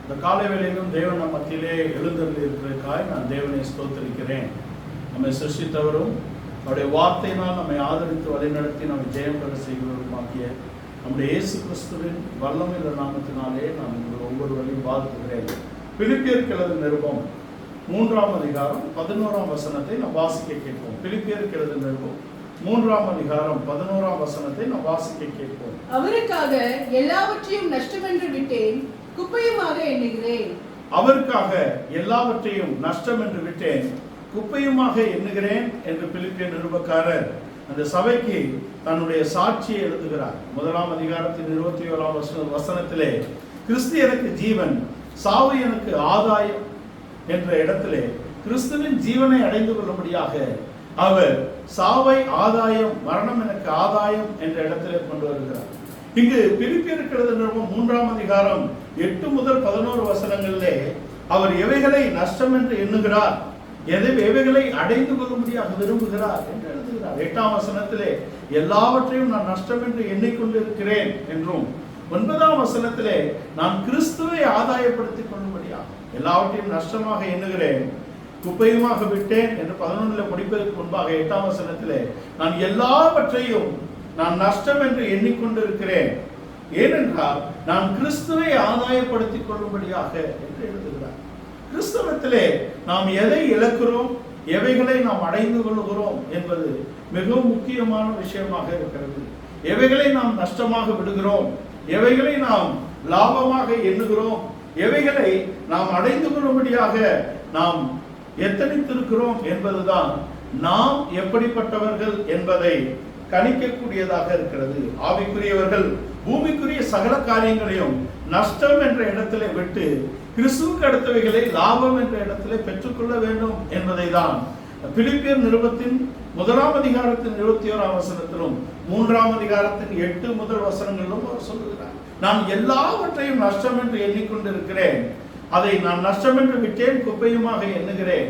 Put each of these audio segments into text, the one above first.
இந்த காலை வேளையிலும் தேவன் நம் மத்தியிலே எழுந்தருளி இருக்கிறதுக்காய் நான் தேவனை ஸ்தோத்திரிக்கிறேன். நம்மை சிருஷ்டித்தவரும் அவருடைய வார்த்தையினால் நம்மை ஆதரித்து வழிநடத்தி நம்மை ஜெயம் பெற செய்கிறவருமாக்கிய நம்முடைய இயேசு கிறிஸ்துவின் வல்லமையுள்ள நாமத்தினாலே நான் உங்கள் ஒவ்வொருவரையும் வாழ்த்துகிறேன். பிலிப்பியருக்கு எழுதின நிருபம் 3ஆம் அதிகாரம் 11ஆம் வசனத்தை நாம் வாசிக்க கேட்போம். பிலிப்பியருக்கு எழுதின நிருபம் 3ஆம் அதிகாரம் 11ஆம் வசனத்தை நாம் வாசிக்க கேட்போம். அவருக்காக எல்லாவற்றையும் நஷ்டமென்று விட்டேன், குப்பையுமாக எண்ணுகிறேன். அவருக்காக எல்லாவற்றையும் நஷ்டம் என்று விட்டேன், குப்பையுமாக எண்ணுகிறேன் என்று பிலிப்பிய நிருபக்காரர் அந்த சபைக்கு தன்னுடைய சாட்சியை எழுதுகிறார். 1ஆம் அதிகாரத்தின் 21ஆம் வசனத்திலே கிறிஸ்து எனக்கு ஜீவன், சாவு எனக்கு ஆதாயம் என்ற இடத்திலே கிறிஸ்துவின் ஜீவனை அடைந்து கொள்ளும்படியாக அவர் சாவை ஆதாயம், மரணம் எனக்கு ஆதாயம் என்ற இடத்திலே கொண்டு வருகிறார். இங்கு பிலிப்பியருக்கு எழுதின நிருபம் 3ஆம் அதிகாரம் 8 முதல் 11 வசனங்களிலே அவர் எவைகளை நஷ்டம் என்று எண்ணுகிறார், எவைகளை அடைந்து கொள்ளும்படியாக விரும்புகிறார் என்று எழுதுகிறார். 8ஆம் வசனத்திலே எல்லாவற்றையும் நான் நஷ்டம் என்று எண்ணிக்கொண்டிருக்கிறேன் என்றும், 9ஆம் வசனத்திலே நான் கிறிஸ்துவை ஆதாயப்படுத்திக் கொள்ளும்படியாக எல்லாவற்றையும் நஷ்டமாக எண்ணுகிறேன், குப்பையுமாக விட்டேன் என்று 11 முடிப்பதற்கு முன்பாக 8ஆம் வசனத்திலே நான் எல்லாவற்றையும் நான் நஷ்டம் என்று எண்ணிக்கொண்டிருக்கிறேன், ஏனென்றால் நான் கிறிஸ்துவை ஆதாயப்படுத்திக் கொள்ளும்படியாக என்று எழுதுகிறார். கிறிஸ்தவத்திலே நாம் எதை இழக்கிறோம், எவைகளை நாம் அடைந்து கொள்கிறோம் என்பது மிகவும் முக்கியமான விஷயமாக இருக்கிறது. எவைகளை நாம் நஷ்டமாக விடுகிறோம், எவைகளை நாம் லாபமாக எண்ணுகிறோம், எவைகளை நாம் அடைந்து கொள்ளும்படியாக நாம் எத்தனித்திருக்கிறோம் என்பதுதான் நாம் எப்படிப்பட்டவர்கள் என்பதை கணிக்கக்கூடியதாக இருக்கிறது. ஆவிக்குரியவர்கள் பூமிக்குரிய சகல காரியங்களையும் நஷ்டம் என்ற இடத்திலே விட்டு கிறிஸ்துவுக்கு அடுத்தவைகளை லாபம் என்ற இடத்திலே பெற்றுக்கொள்ள வேண்டும் என்பதை தான் பிலிப்பியர் நிருபத்தின் 1ஆம் அதிகாரத்தின் 21ஆம் வசனத்திலும் 3ஆம் அதிகாரத்தின் 8 முதல் வசனங்களிலும் அவர் சொல்லுகிறார். நான் எல்லாவற்றையும் நஷ்டம் என்று எண்ணிக்கொண்டிருக்கிறேன், அதை நான் நஷ்டம் என்று விட்டேன், குப்பையுமாக எண்ணுகிறேன்,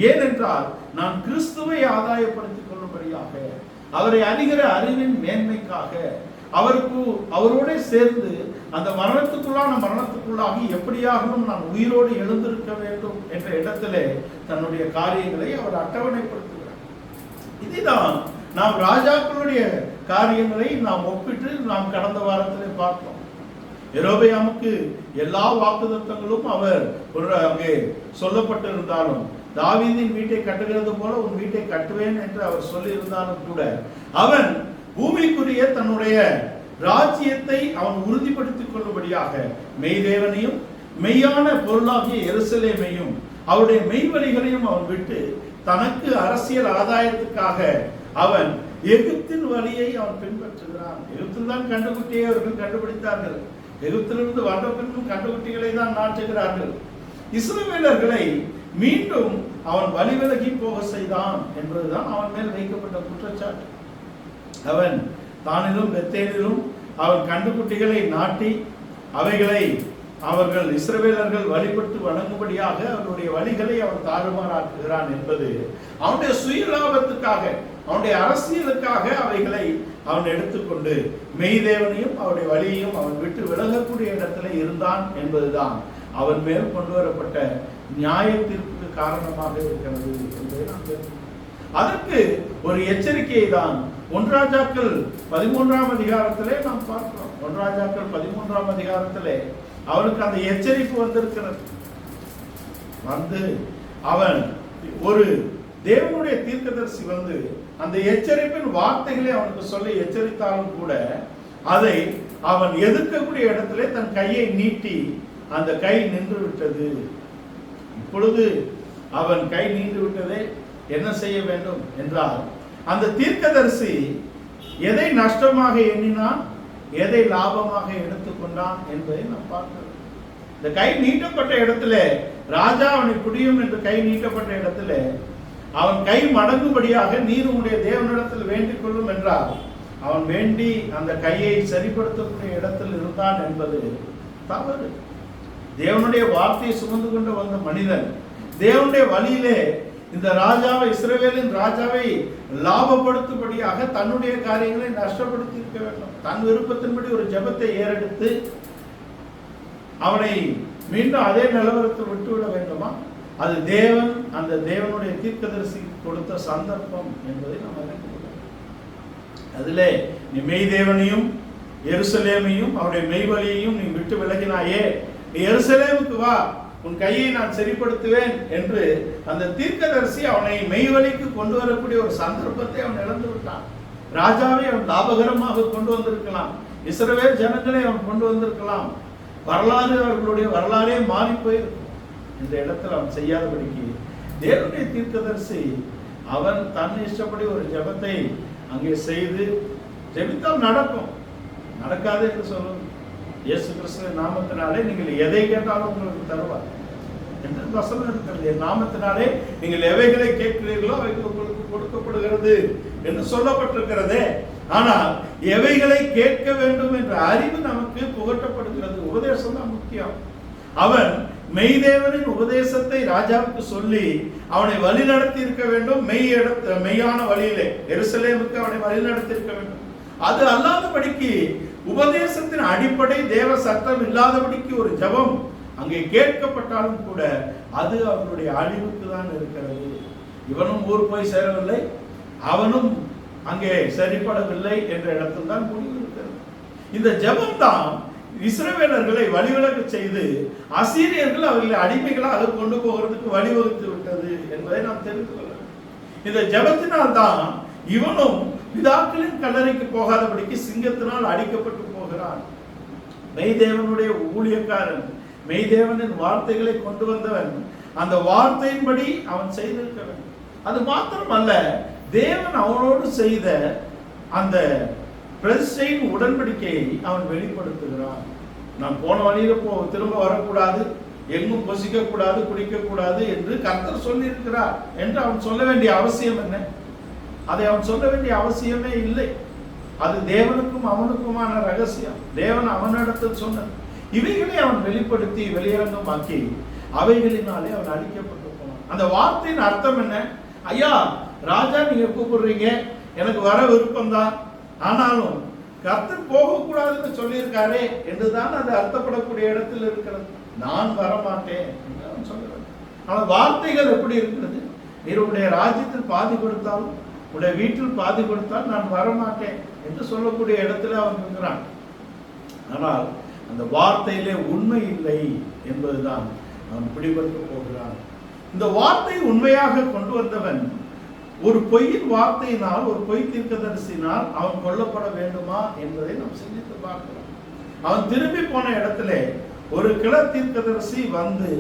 ஏனென்றால் நான் கிறிஸ்துவை ஆதாயப்படுத்திக் கொள்ளும்படியாக, அவரை அறிகிற அறிவின் மேன்மைக்காக, அவரோட சேர்ந்து அந்த மரணத்துக்குள்ளாகி எப்படியாகவும் நான் உயிரோடு எழுந்திருக்க வேண்டும் என்ற இடத்திலே தன்னுடைய காரியங்களை அவர் அட்டவணைப்படுத்துகிறார். இதுதான் நாம் ராஜாக்களுடைய காரியங்களை நாம் ஒப்பிட்டு நாம் கடந்த வாரத்திலே பார்த்தோம். யெரொபெயாமுக்கு எல்லா வாக்குத்தத்தங்களும் அவர் அங்கே சொல்லப்பட்டிருந்தாலும், தாவீதின் வீட்டை கட்டுகிறது போல உன் வீட்டை கட்டுவேன் என்று அவர் சொல்லி இருந்தாலும் கூட, அவன் பூமிக்குரிய தன்னுடைய ராஜ்யத்தை அவன் உறுதிப்படுத்திக் கொள்ளும்படியாக மெய்தேவனையும் மெய்யான பொருளாகிய எருசலேமையும் அவருடைய மெய்வழிகளையும் அவன் விட்டு தனக்கு அரசியல் ஆதாயத்துக்காக அவன் எகிப்தின் வழியை அவன் பின்பற்றுகிறான். எகிப்தில் தான் கண்டுகுட்டியை அவர்கள் கண்டுபிடித்தார்கள். எகிப்திலிருந்து வந்த பின்பும் கண்டுகுட்டிகளை தான் நாட்டுகிறார்கள். இஸ்ரவேலர்களை மீண்டும் அவன் வழிவிலகி போக செய்தான் என்பதுதான் அவன் மேல் வைக்கப்பட்ட குற்றச்சாட்டு. அவன் தானிலும் பெத்தேலிலும் அவன் கண்டுகுட்டிகளை நாட்டி அவைகளை அவர்கள் இஸ்ரவேலர்கள் வழிபட்டு வணங்கும்படியாக அவருடைய வழிகளை அவன் தாறுமாறாக்குகிறான் என்பது அவனுடைய சுயலாபத்துக்காக, அவனுடைய அரசியலுக்காக அவைகளை அவன் எடுத்துக்கொண்டு மெய்தேவனையும் அவருடைய வழியையும் அவன் விட்டு விலகக்கூடிய இடத்துல இருந்தான் என்பதுதான் அவன் மேல் கொண்டு வரப்பட்ட நியாயத்திற்கு காரணமாக இருக்கிறது என்பதை நாம் தெரிந்து, அதற்கு ஒரு எச்சரிக்கையை தான் 1 ராஜாக்கள் 13ஆம் அதிகாரத்திலே நாம் பார்க்கிறோம். 1 ராஜாக்கள் 13ஆம் அதிகாரத்திலே அவனுக்கு அந்த எச்சரிப்பு வந்திருக்கிறது. வந்து அவன் ஒரு தேவனுடைய தீர்க்கதரிசி வந்து அந்த எச்சரிப்பின் வார்த்தைகளை அவனுக்கு சொல்லி எச்சரித்தாலும் கூட அதை அவன் எதிர்க்கக்கூடிய இடத்திலே தன் கையை நீட்டி அந்த கை நின்று விட்டது. இப்பொழுது அவன் கை நீண்டு விட்டதே, என்ன செய்ய வேண்டும் என்றால், அந்த தீர்க்கதரிசி எதை நஷ்டமாக எண்ணினான், எதை லாபமாக எடுத்துக்கொண்டான் என்பதை நாம் பார்க்கிறோம். இந்த கை நீட்டப்பட்ட இடத்துல ராஜா அவனை புடியும் என்று கை நீட்டப்பட்ட இடத்துல அவன் கை மடங்கும்படியாக நீர் உம்முடைய தேவனிடத்தில் வேண்டிக் கொள்ளும் என்றால் அவன் வேண்டி அந்த கையை சரிப்படுத்தக்கூடிய இடத்தில் இருந்தான் என்பது தவறு. தேவனுடைய வார்த்தையை சுமந்து கொண்டு வந்த மனிதன் தேவனுடைய வழியிலே இந்த ராஜாவை, இஸ்ரவேலின் ராஜாவை லாபப்படுத்தும்படியாக தன்னுடைய காரியங்களை நஷ்டப்படுத்தி இருக்க வேண்டும். தன் விருப்பத்தின்படி ஒரு ஜெபத்தை ஏறெடுத்து அவனை மீண்டும் அதே நிலவரத்தை விட்டுவிட வேண்டுமா? அது தேவன், அந்த தேவனுடைய தீர்க்கதரிசி கொடுத்த சந்தர்ப்பம் என்பதை நாம் அறிந்து கொள்ளலாம். அதிலே நீ மெய் தேவனையும் எருசலேமையும் அவருடைய மெய்வழியையும் நீ விட்டு விலகினாயே, நீ எருசலேமுக்கு வா, உன் கையை நான் சரிப்படுத்துவேன் என்று அந்த தீர்க்கதரிசி அவனை மெய்வழிக்கு கொண்டு வரக்கூடிய ஒரு சந்தர்ப்பத்தை அவன் இழந்து விட்டான். ராஜாவை அவன் லாபகரமாக கொண்டு வந்திருக்கலாம், இஸ்ரவேல் ஜனங்களை அவன் கொண்டு வந்திருக்கலாம், வரலாறு அவர்களுடைய வரலாறே மாறி போயிருக்கும். இந்த இடத்துல அவன் செய்யாதபடிக்கு தேவனுடைய தீர்க்கதரிசி அவன் தன் இஷ்டப்படி ஒரு ஜெபத்தை அங்கே செய்து ஜெபித்தால் நடக்கும், நடக்காது என்று சொல்லும். இயேசு கிறிஸ்துவின் நாமத்தினாலே நீங்கள் எதை கேட்டாலும் உங்களுக்கு தருவார் என்று வசனம் இருக்கிறது. என் நாமத்தினாலே நீங்கள் எவைகளை கேட்கிறீர்களோ அவைகள் உங்களுக்கு கொடுக்கப்படுகிறது என்று சொல்லப்பட்டிருக்கிறதே. ஆனால் எவைகளை கேட்க வேண்டும் என்ற அறிவு நமக்கு புகட்டப்படுகிறது. உபதேசம் தான் முக்கியம். அவன் மெய்தேவனின் உபதேசத்தை ராஜாவுக்கு சொல்லி அவனை வழி நடத்தி இருக்க வேண்டும். மெய்யான வழியிலே எருசலேமுக்கு அவனை வழி நடத்தி இருக்க வேண்டும். அது அல்லாதபடிக்கு உபதேசத்தின் அடிப்படை தேவ சட்டம் இல்லாதபடிக்கு ஒரு ஜெபம் அங்கே கேட்கப்பட்டாலும் கூட அது அவனுடைய அழிவுக்கு தான் இருக்கிறது. இவனும் ஊர் போய் சேரவில்லை, அவனும் அங்கே சரிப்படவில்லை என்ற இடத்தில் தான் முடிவு இருக்கிறது. இந்த ஜெபம் தான் இஸ்ரவேலர்களை வழிவிலக செய்து அசீரியர்கள் அவர்களை அடிமைகளாக கொண்டு போகிறதுக்கு வழிவகுத்து விட்டது என்பதை நாம் தெரிந்து கொள்ள வேண்டும். இந்த ஜெபத்தினால் தான் இவனும் பிதாக்களின் கல்லறைக்கு போகாதபடிக்கு சிங்கத்தினால் அடிக்கப்பட்டு போகிறான். மெய்தேவனுடைய ஊழியக்காரன், மெய்தேவனின் வார்த்தைகளை கொண்டு வந்தவன், அந்த வார்த்தையின்படி அவன் செய்திருக்க வேண்டும். அது மாத்திரமல்ல, தேவன் அவனோடு செய்த அந்த பிரதிஷ்டையின் உடன்படிக்கையை அவன் வெளிப்படுத்துகிறான். நான் போன வழியில திரும்ப வரக்கூடாது, எங்கும் பொசிக்க கூடாது, குடிக்க கூடாது என்று கர்த்தர் சொல்லி இருக்கிறார் என்று அவன் சொல்ல வேண்டிய அவசியம் என்ன? அதை அவன் சொல்ல வேண்டிய அவசியமே இல்லை. அது தேவனுக்கும் அவனுக்குமான ரகசியம். தேவன் அவனிடத்தில் சொன்ன இவைகளை அவன் வெளிப்படுத்தி வெளியரங்கமாக்கி அவைகளினாலே அவன் அழிக்கப்பட்டு போனான். அந்த வார்த்தையின் அர்த்தம் என்ன? ஐயா ராஜா, நீங்க கூப்பிடுறீங்க, எனக்கு வர விருப்பம் தான், ஆனாலும் கர்த்தர் போகக்கூடாதுன்னு சொல்லியிருக்காரே என்றுதான் அது அர்த்தப்படக்கூடிய இடத்தில் இருக்கிறது. நான் வரமாட்டேன் என்று அவன் சொல்லுறான். ஆனால் வார்த்தைகள் எப்படி இருக்கிறது? நீருடைய ராஜ்யத்தில் பாதி கொடுத்தாலும் உடைய வீட்டில் பாதி கொடுத்தால் நான் வரமாட்டேன் என்று சொல்லக்கூடிய இடத்துல அவன் இருக்கிறான். ஆனால் அந்த வார்த்தையிலே உண்மை இல்லை என்பதுதான் அவன் பிடிபட்டு போகிறான். இந்த வார்த்தை உண்மையாக கொண்டு வந்தவன் ஒரு பொய்யின் வார்த்தையினால், ஒரு பொய் தீர்க்கதரிசினால் அவன் கொல்லப்பட வேண்டுமா என்பதை நாம் சிந்தித்து பார்க்கலாம். அவன் திரும்பி போன இடத்துல ஒரு கிள தீர்க்கதரிசி வந்து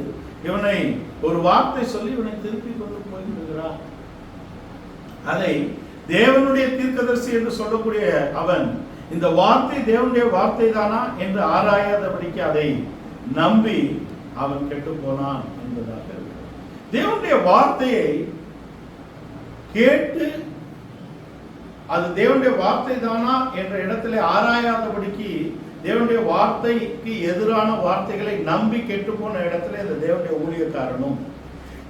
இவனை ஒரு வார்த்தை சொல்லி இவனை திருப்பி கொண்டு போய்விடுகிறான். அதை தேவனுடைய தீர்க்கதரிசி என்று சொல்லக்கூடிய அவன் இந்த வார்த்தை தேவனுடைய வார்த்தை தானா என்று ஆராயாதபடிக்கு அதை நம்பி அவன் கெட்டு போனான் என்பதாக இருக்கிறது. தேவனுடைய வார்த்தையை கேட்டு அது தேவனுடைய வார்த்தை தானா என்ற இடத்துல ஆராயாதபடிக்கு தேவனுடைய வார்த்தைக்கு எதிரான வார்த்தைகளை நம்பி கெட்டு போன இடத்துல இந்த தேவனுடைய ஊழியக்காரனும்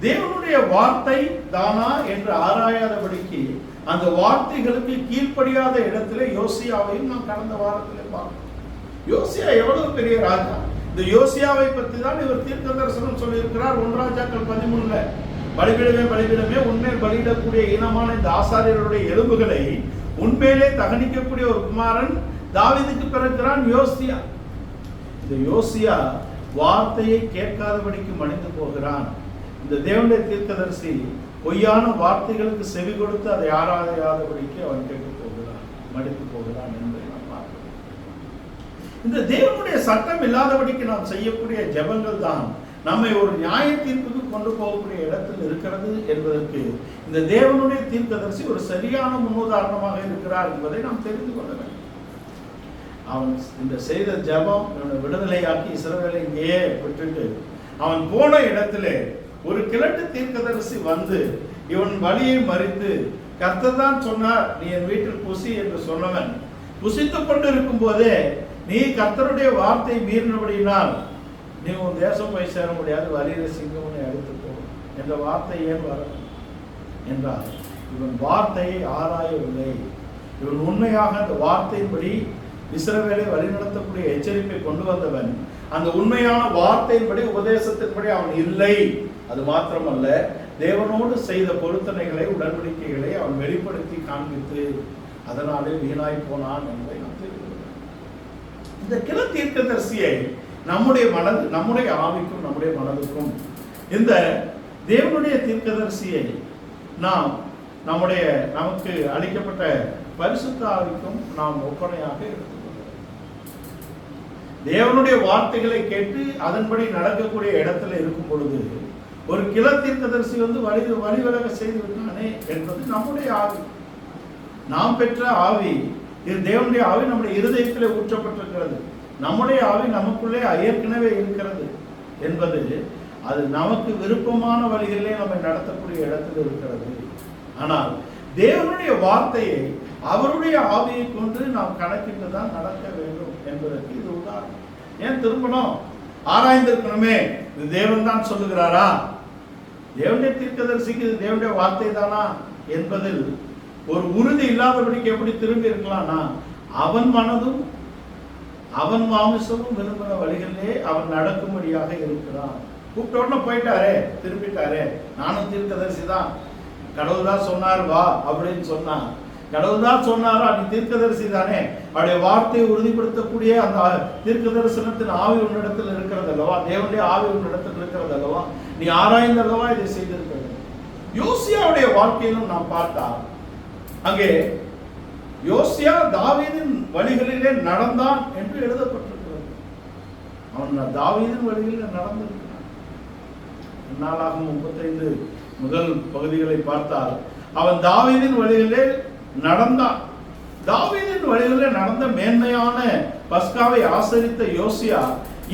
தேவனுடைய வார்த்தை தானா என்று ஆராயாதபடிக்கு அந்த வார்த்தைகளுக்கு கீழ்ப்படியாத இடத்துல யோசியாவையும் நாம் கடந்த வாரத்தில் பார்த்தோம். யோசியா எவ்வளவு பெரிய ராஜா! இந்த யோசியாவை பற்றி தான் இவர் தீர்க்க தரிசனம் சொல்லியிருக்கிறார். 1 ராஜாக்கள் 13 பலிபீடமே பலிபீடமே உண்மையில் பலியிடக்கூடிய இனமான இந்த ஆசாரியருடைய எலும்புகளை உண்மையிலே தகனிக்கக்கூடிய ஒரு குமாரன் தாவீதுக்கு பிறக்கிறான் யோசியா. இந்த யோசியா வார்த்தையை கேட்காதபடிக்கு மடிந்து போகிறான். இந்த தேவனுடைய தீர்க்கதரிசி பொய்யான வார்த்தைகளுக்கு செவி கொடுத்து அதை ஆராயாதபடிக்கு அவன் கேட்டு போகிறான், மடித்து போகிறான் என்பதை நாம் பார்க்கிறோம். இந்த தேவனுடைய சட்டம் இல்லாதபடிக்கு நாம் செய்யக்கூடிய ஜெபங்கள் தான் நம்மை ஒரு நியாய தீர்ப்புக்கு கொண்டு போகக்கூடிய இடத்தில் இருக்கிறது என்பதற்கு இந்த தேவனுடைய தீர்க்கதரிசி ஒரு சரியான முன்னுதாரணமாக இருக்கிறார் என்பதை நாம் தெரிந்து கொள்ள வேண்டும். அவன் இந்த செய்த ஜெபம் அவனை விடுதலையாக்கி இஸ்ரவேலை இங்கேயே விட்டுட்டு அவன் போன இடத்துல ஒரு கிழட்டு தீர்க்கதரிசி வந்து இவன் வழியை மறித்து கர்த்தர் தான் சொன்னார் நீ என் வீட்டில் புசி என்று சொன்னவன் புசித்துக் கொண்டு இருக்கும் போதே நீ கர்த்தருடைய வார்த்தை மீறினபடியினால் நீ உன் தேசம் போய் சேர முடியாது, வழியில சிங்கம் உன்னை அடித்து போகும் என்ற வார்த்தை ஏன் வர என்றால் இவன் வார்த்தையை ஆராயவில்லை. இவன் உண்மையாக அந்த வார்த்தையின்படி இஸ்ரவேலை வழிநடத்தக்கூடிய எச்சரிப்பை கொண்டு வந்தவன் அந்த உண்மையான வார்த்தையின்படி உபதேசத்தின்படி அவன் இல்லை. அது மாத்திரமல்ல, தேவனோடு செய்த பொருத்தனைகளை உடன்படிக்கைகளை அவன் வெளிப்படுத்தி காண்பித்து அதனாலே வீணாய் போனான் என்பதை நாம் தெரிவிக்கிறோம். இந்த கிள தீர்க்கதரிசியை நம்முடைய ஆவிக்கும் நம்முடைய மனதுக்கும் இந்த தேவனுடைய தீர்க்கதரிசியை நாம் நமக்கு அளிக்கப்பட்ட பரிசுத்த ஆவிக்கும் நாம் ஒப்பனையாக எடுத்துக்கொள்கிறோம். தேவனுடைய வார்த்தைகளை கேட்டு அதன்படி நடக்கக்கூடிய இடத்துல இருக்கும் பொழுது ஒரு கிள தீர்க்கதரிசி வழிவிலக செய்து விட்டானே என்பது நம்முடைய ஆவி. நாம் பெற்ற ஆவி, இது தேவனுடைய ஆவி நம்முடைய இருதயத்திலே ஊற்றப்பட்டிருக்கிறது. நம்முடைய ஆவி நமக்குள்ளே ஏற்கனவே இருக்கிறது என்பது அது நமக்கு விருப்பமான வழிகளிலே நம்மை நடத்தக்கூடிய இடத்தில் இருக்கிறது. ஆனால் தேவனுடைய வார்த்தையை அவருடைய ஆவியை கொண்டு நாம் கணக்கிட்டு தான் நடக்க வேண்டும் என்பதற்கு இது உதாரணம். ஏன் திரும்பணும்? ஆராய்ந்திருக்கணுமே, இது தேவன் தான் சொல்லுகிறாரா, தேவனுடைய தீர்க்கதரிசிக்கு இது தேவனுடைய வார்த்தை தானா என்பதில் ஒரு உறுதி இல்லாதபடிக்கு எப்படி திரும்பி இருக்கலாம்னா, அவன் மனதும் அவன் மாமிசமும் விரும்பின வழிகளிலே அவன் நடக்கும்படியாக இருக்கிறான். கூப்பிட்ட உடனே போயிட்டாரே, திரும்பிட்டாரே, நானும் தீர்க்கதரிசி தான், கடவுள் தான் சொன்னார் வா அப்படின்னு சொன்னா, கடவுள் தான் சொன்னாரா, நீ தீர்க்கதரிசி தானே, அவருடைய வார்த்தையை உறுதிப்படுத்தக்கூடிய அந்த தீர்க்க தரிசனத்தின் ஆவி உன்னிடத்தில் இருக்கிறது அல்லவா, தேவனுடைய ஆவி உன்னிடத்தில் இருக்கிறது அல்லவா, நீ ஆராய்ந்தல்லவா இதை செய்திருக்கிறது. யோசியாவுடைய வாழ்க்கையிலும் நாம் பார்த்தா, அங்கே யோசியா தாவீதின் வழிகளிலே நடந்தான் என்று எழுதப்பட்டிருக்கிறது. அவன் தாவீதின் வழிகளிலே நடந்திருக்கிறான். நாளாகும் 35 முதல் பகுதிகளை பார்த்தால் அவன் தாவீதின் வழிகளிலே நடந்தான். தாவீதின் வழிகளிலே நடந்த மேன்மையான பஸ்காவை ஆசரித்த யோசியா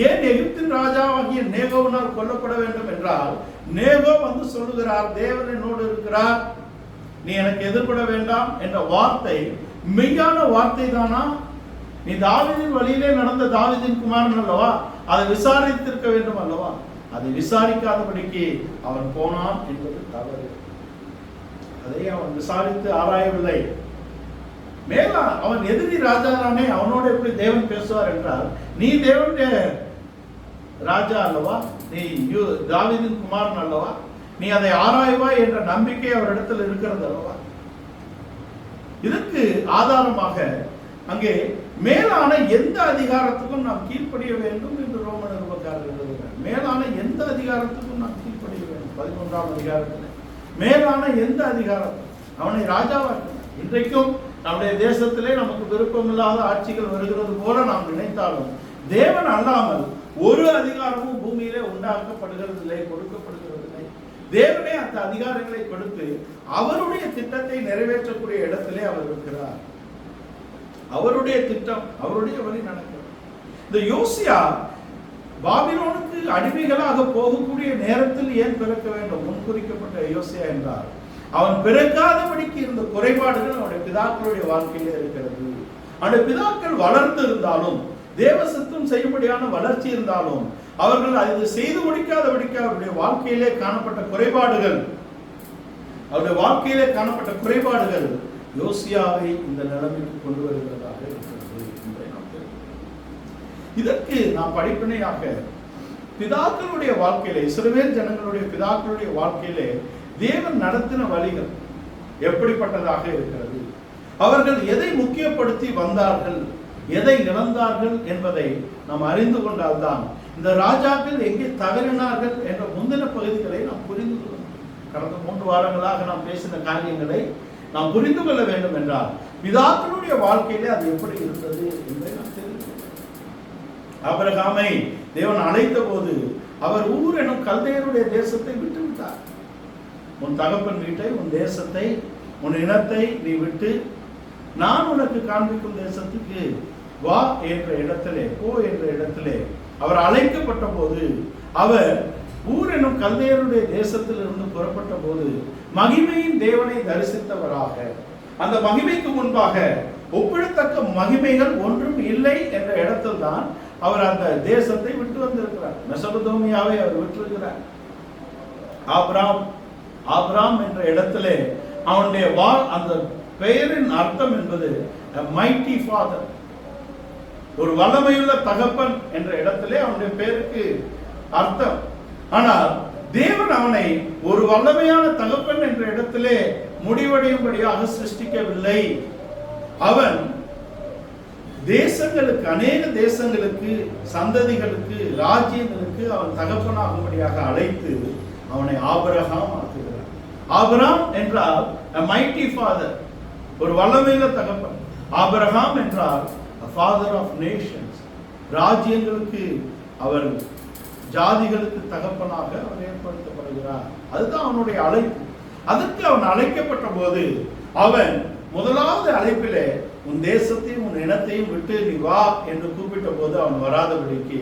ஏன் எகிப்தின் ராஜாவாகிய நேகோவினால் கொல்லப்பட வேண்டும் என்றால், நேகோ வந்து சொல்லுகிறார், தேவன் என்னோடு இருக்கிறார், நீ எனக்கு எதிர்பட வேண்டாம் என்ற வார்த்தை மெய்யான வார்த்தை தானா? நீ தாவீதின் வழியிலே நடந்த தாவீதின் குமாரன் அல்லவா, அதை விசாரித்திருக்க வேண்டும் அல்லவா, அதை விசாரிக்காதபடிக்கு அவன் போனான் என்பது தவறு. அதை அவன் விசாரித்து ஆராயவில்லை. மேலா அவன் எதிரி ராஜா தானே, அவனோட எப்படி தேவன் பேசுவார் என்றால், நீ தேவனுடைய ராஜா அல்லவா, நீ தாவீதின் குமாரன் அல்லவா, நீ அதை ஆராய்வாய் என்ற நம்பிக்கை அவரிடத்தில் இருக்கிறது அல்லவா. இதற்கு ஆதாரமாக அங்கே மேலான எந்த அதிகாரத்துக்கும் நாம் கீழ்ப்படிய வேண்டும் என்று ரோம நிருபக்காரர் எழுதுகிறார். மேலான எந்த அதிகாரத்துக்கும் நாம் கீழ்ப்படிய வேண்டும். 11ஆம் அதிகாரத்தில் மேலான எந்த அதிகாரம், அவனை ராஜாவாக்க. இன்றைக்கும் நம்முடைய தேசத்திலே நமக்கு விருப்பமில்லாத ஆட்சிகள் வருகிறது போல நாம் நினைத்தாலும், தேவன் அல்லாமல் ஒரு அதிகாரமும் பூமியிலே உண்டாக்கப்படுகிறதில்லை, கொடுக்கப்படுகிறதில்லை. தேவனே அந்த அதிகாரங்களை கொடுத்து அவருடைய திட்டத்தை நிறைவேற்றக்கூடிய இடத்திலே அவர் இருக்கிறார். அவருடைய திட்டம், அவருடைய வழி நடக்கிறது. இந்த யோசியா பாபிலோனுக்கு அடிமைகளாக போகக்கூடிய நேரத்தில் ஏன் பிறக்க வேண்டும்? முன்குறிக்கப்பட்ட யோசியா என்றார், அவன் பிறக்காதபடிக்கு இருந்த குறைபாடுகள் அவனுடைய பிதாக்களுடைய வாழ்க்கையிலே இருக்கிறது. அவனுடைய பிதாக்கள் வளர்ந்து இருந்தாலும், தேவ சித்தம் செய்யும்படியான வளர்ச்சி இருந்தாலும், அவர்கள் அதை செய்து முடிக்காதபடிக்கு அவருடைய வாழ்க்கையிலே காணப்பட்ட குறைபாடுகள் யோசியாவை இந்த நிலைமைக்கு கொண்டு வருகிறதாக இருக்கிறது என்பதை நாம் தெரிவிக்கிறோம். இதற்கு நாம் படிப்பினையாக பிதாக்களுடைய வாழ்க்கையிலே, இஸ்ரவேல் ஜனங்களுடைய பிதாக்களுடைய வாழ்க்கையிலே தேவன் நடத்தின வழிகள் எப்படிப்பட்டதாக இருக்கிறது, அவர்கள் எதை முக்கியப்படுத்தி வந்தார்கள், எதை இழந்தார்கள் என்பதை நாம் அறிந்து கொண்டால்தான் இந்த ராஜாக்கள் எங்கே தவறினார்கள் என்ற முந்தின பகுதிகளை நாம் புரிந்து கொள்ள முடியும். கடந்த 3 வாரங்களாக நாம் பேசின காரியங்களை நாம் புரிந்து கொள்ள வேண்டும் என்றால் பிதாக்களுடைய வாழ்க்கையிலே அது எப்படி இருந்தது என்பதை நாம் தெரிந்து கொள்ள. ஆபிரகாமை தேவன் அழைத்த போது அவர் ஊர் எனும் கல்தேயருடைய தேசத்தை விட்டு விட்டார். உன் தகப்பன் வீட்டை, உன் தேசத்தை, உன் இனத்தை நீ விட்டு நான் உனக்கு காண்பிக்கும் தேசத்துக்கு வா என்ற இடத்திலே, போ என்ற இடத்திலே அவர் அழைக்கப்பட்ட போது, அவர் ஊர் எனும் கல்தேயருடைய தேசத்தில் இருந்து புறப்பட்ட போது மகிமையின் தேவனை தரிசித்தவராக, அந்த மகிமைக்கு முன்பாக ஒப்பிடத்தக்க மகிமைகள் ஒன்றும் இல்லை என்ற இடத்தில் தான் அவர் அந்த தேசத்தை விட்டு வந்திருக்கிறார். மெசொப்பொத்தேமியாவை அவர் விட்டிருக்கிறார். ஆபிராம் என்ற இடத்திலே அவனுடைய அந்த பெயரின் அர்த்தம் என்பது மைட்டி ஃபாதர். ஒரு வல்லமையுள்ள தகப்பன் என்ற இடத்திலே அவனுடைய பேருக்கு அர்த்தம். ஆனால் தேவன் அவனை ஒரு வல்லமையான தகப்பன் என்ற இடத்திலே முடிவடையும்படியாக சிருஷ்டிக்கவில்லை. அவன் தேசங்களுக்கு, அநேக தேசங்களுக்கு, சந்ததிகளுக்கு, ராஜ்யங்களுக்கு அவன் தகப்பனாகும்படியாக அழைத்து அவனை ஆபிரகாம் ஆக்குகிறார். ஆபிரகாம் என்றால் a mighty father, ஒரு வல்லமையுள்ள தகப்பன். ஆபிரகாம் என்றால் a father of nations, ராஜ்யங்களுக்கு அவர், ஜாதிகளுக்கு தகப்பனாக அவர் ஏற்படுத்தப்படுகிறார். அதுதான் அவனுடைய அழைப்பு. அதற்கு அவன் அழைக்கப்பட்ட போது அவன் முதலாவது அழைப்பிலே உன் தேசத்தையும் உன் இனத்தையும் விட்டு நீ வா என்று கூப்பிட்ட போது அவன் வராதபடிக்கு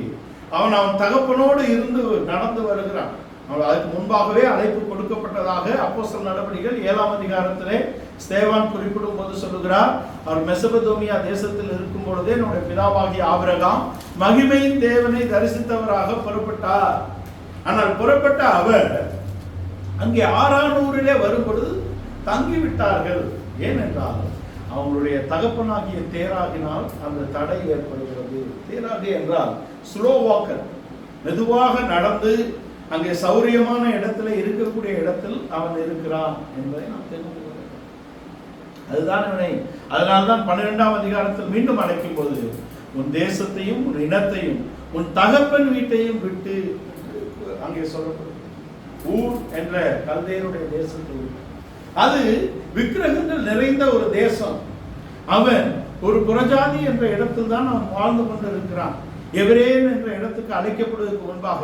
அவன் தகப்பனோடு இருந்து நடந்து வருகிறான். அவன் அதுக்கு முன்பாகவே அழைப்பு கொடுக்கப்பட்டதாக அப்போஸ்தலர் நடவடிக்கைகள் 7ஆம் அதிகாரத்திலே ஸ்தேவான் குறிப்பிடும் போது சொல்லுகிறார், அவர் மெசபதோமியா தேசத்தில் இருக்கும் பொழுதே நம்முடைய பிதாவாகிய ஆபிரகாம் மகிமையின் தேவனை தரிசித்தவராக புறப்பட்டார். ஆனால் புறப்பட்ட அவர் அங்கே ஆரானூரிலே வரும் பொழுது தங்கிவிட்டார்கள். ஏனென்றால் அவங்களுடைய தகப்பனாகிய தேராகினால் அந்த தடை ஏற்படுகிறது. தேராகி என்றால் ஸ்லோ வாக்கர், மெதுவாக நடந்து அங்கே சௌரியமான இடத்துல இருக்கக்கூடிய இடத்தில் அவன் இருக்கிறான் என்பதை நாம் தெரிந்து கொள்ள வேண்டும். அதுதான் இவனை, அதனால்தான் 12ஆம் அதிகாரத்தில் மீண்டும் அழைக்கும் போது உன் தேசத்தையும் உன் இனத்தையும் உன் தகப்பன் வீட்டையும் விட்டு அங்கே சொல்லப்படும். ஊர் என்ற கல்தேயருடைய தேசத்தை விட்டு, அது விக்கிரகங்கள் நிறைந்த ஒரு தேசம். அவன் ஒரு புறஜாதி என்ற இடத்தில் தான் அவன் வாழ்ந்து கொண்டிருக்கிறான். எபிரேயன் என்ற இடத்துக்கு அழைக்கப்படுவதற்கு முன்பாக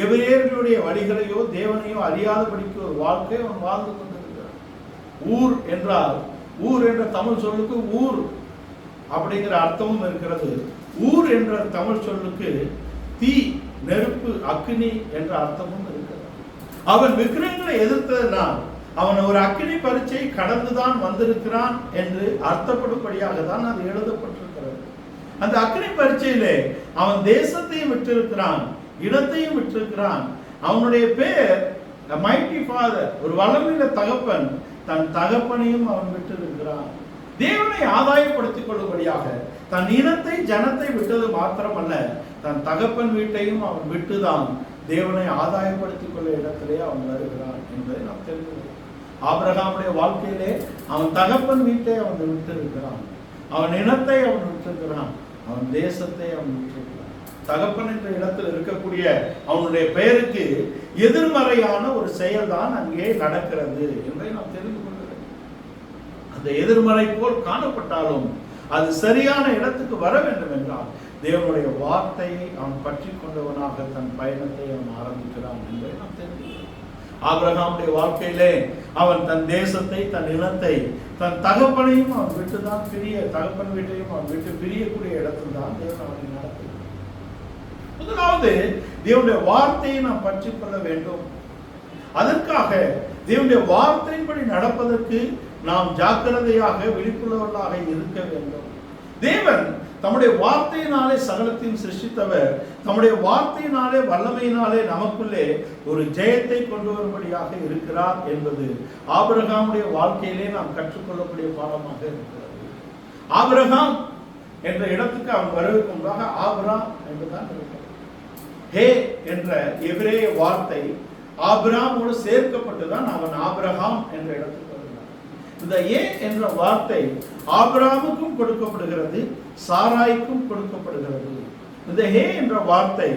எபிரேயர்களுடைய வழிகளையோ தேவனையோ அறியாதபடிக்கு ஒரு வாழ்க்கை அவன் வாழ்ந்து கொண்டிருக்கிறான். ஊர் என்றால், ஊர் என்ற தமிழ் சொல்லுக்கு ஊர் அப்படிங்கிற அர்த்தமும் இருக்கிறது. ஊர் என்ற தமிழ் சொல்லுக்கு தீ, நெருப்பு, அக்னி என்ற அர்த்தமும் இருக்கிறது. அவன் விக்கிரகங்களை எதிர்த்ததனால் அவன் ஒரு அக்கினி பரீட்சை கடந்துதான் வந்திருக்கிறான் என்று அர்த்தப்படும்படியாக தான் அது எழுதப்பட்டிருக்கிறது. அந்த அக்கினி பரீட்சையிலே அவன் தேசத்தையும் விட்டிருக்கிறான், இடத்தையும் விட்டிருக்கிறான். அவனுடைய பேர் மைட்டி ஃபாதர், ஒரு வல்லமையுள்ள தகப்பன். தன் தகப்பனையும் அவன் விட்டிருக்கிறான். தேவனை ஆதாயப்படுத்திக் கொள்ளும்படியாக தன் இனத்தை, ஜனத்தை விட்டது மாத்திரமல்ல, தன் தகப்பன் வீட்டையும் அவன் விட்டுதான் தேவனை ஆதாயப்படுத்திக் கொள்ள இடத்திலே அவன் வருகிறான் என்பதை நாம் தெரிந்து கொள்கிறோம். ஆபிரகாமுடைய வாழ்க்கையிலே அவன் தகப்பன் வீட்டை அவன் விட்டிருக்கிறான், அவன் இனத்தை அவன் விட்டிருக்கிறான், அவன் தேசத்தை அவன் விட்டிருக்கிறான். தகப்பன் என்ற இடத்தில் இருக்கக்கூடிய அவனுடைய பெயருக்கு எதிர்மறையான ஒரு செயல்தான் அங்கே நடக்கிறது என்பதை நாம் தெரிந்து கொள்ள வேண்டும். அந்த எதிர்மறை போல் காணப்பட்டாலும் அது சரியான இடத்துக்கு வர வேண்டும் என்றால் தேவனுடைய வார்த்தையை அவன் பற்றி கொண்டவனாக தன் பயணத்தை அவன் ஆரம்பிக்கிறான் என்பதை நாம் தெரிந்து கொள்ள வேண்டும். ஆபிரகாமுடைய வாழ்க்கையிலே அவன் தன் தேசத்தை, தன் இனத்தை, தன் தகப்பனையும் அவன் விட்டுதான் பிரிய, தகப்பன் வீட்டையும் அவன் விட்டு பிரியக்கூடிய இடத்தில் தான் தேவன் அவனை நடத்துகிறார். முதலாவது தேவனுடைய வார்த்தையை நாம் பற்றி கொள்ள வேண்டும். அதற்காக தேவனுடைய வார்த்தையின்படி நடப்பதற்கு நாம் ஜாக்கிரதையாக, விழிப்புள்ளவர்களாக இருக்க வேண்டும். தேவன் தம்முடைய வார்த்தையினாலே சகலத்தையும் சிருஷ்டித்தவர். தம்முடைய வார்த்தையினாலே, வல்லமையினாலே நமக்குள்ளே ஒரு ஜெயத்தை கொண்டு வரும்படியாக இருக்கிறார் என்பது ஆபிரகாமுடைய வாழ்க்கையிலே நாம் கற்றுக்கொள்ளக்கூடிய பாடமாக இருக்கிறது. ஆபிரகாம் என்ற இடத்துக்கு அவன் வருவதற்கு முன்பாக ஆபிராம் என்றுதான் இருக்கிறது. ஹே என்ற எபிரேய வார்த்தை ஆபிராமோடு சேர்க்கப்பட்டுதான் அவன் ஆபிரகாம் என்ற இடத்துக்கு வருகிறான். இந்த ஏ என்ற வார்த்தை ஆபிரகாமுக்கும் கொடுக்கப்படுகிறது, சாராய்க்கும் கொடுக்கப்படுகிறது. இந்த ஹே என்ற வார்த்தை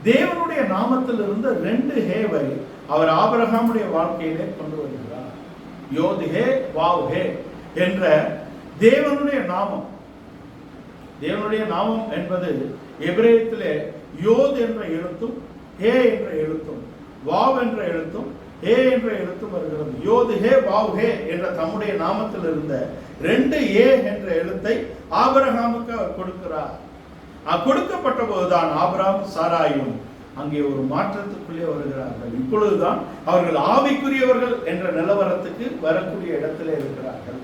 தேவனுடைய நாமத்தில் இருந்த 2 ஹேவை அவர் ஆபிரகாமுடைய வாழ்க்கையிலே கொண்டு வருகிறார். யோத் ஹே, வாவ் ஹே என்ற தேவனுடைய நாமம். தேவனுடைய நாமம் என்பது எபிரேயத்திலே யோத் என்ற எழுத்தும், ஹே என்ற எழுத்தும், வாவ் என்ற எழுத்தும், ஹே என்ற எழுத்தும் வருகிறது. யோத் ஹே, வாவ் ஹே என்ற தம்முடைய நாமத்தில் இருந்த 2 ஏ என்ற எழுத்தை ஆபிரகாமுக்கு அவர் கொடுக்கிறார். கொடுக்கப்பட்ட போதுதான் ஆபிரகாம், சாராயும் அங்கே ஒரு மாற்றத்துக்குள்ளே வருகிறார்கள். இப்பொழுதுதான் அவர்கள் ஆவிக்குரியவர்கள் என்ற நிலவரத்துக்கு வரக்கூடிய இடத்திலே இருக்கிறார்கள்.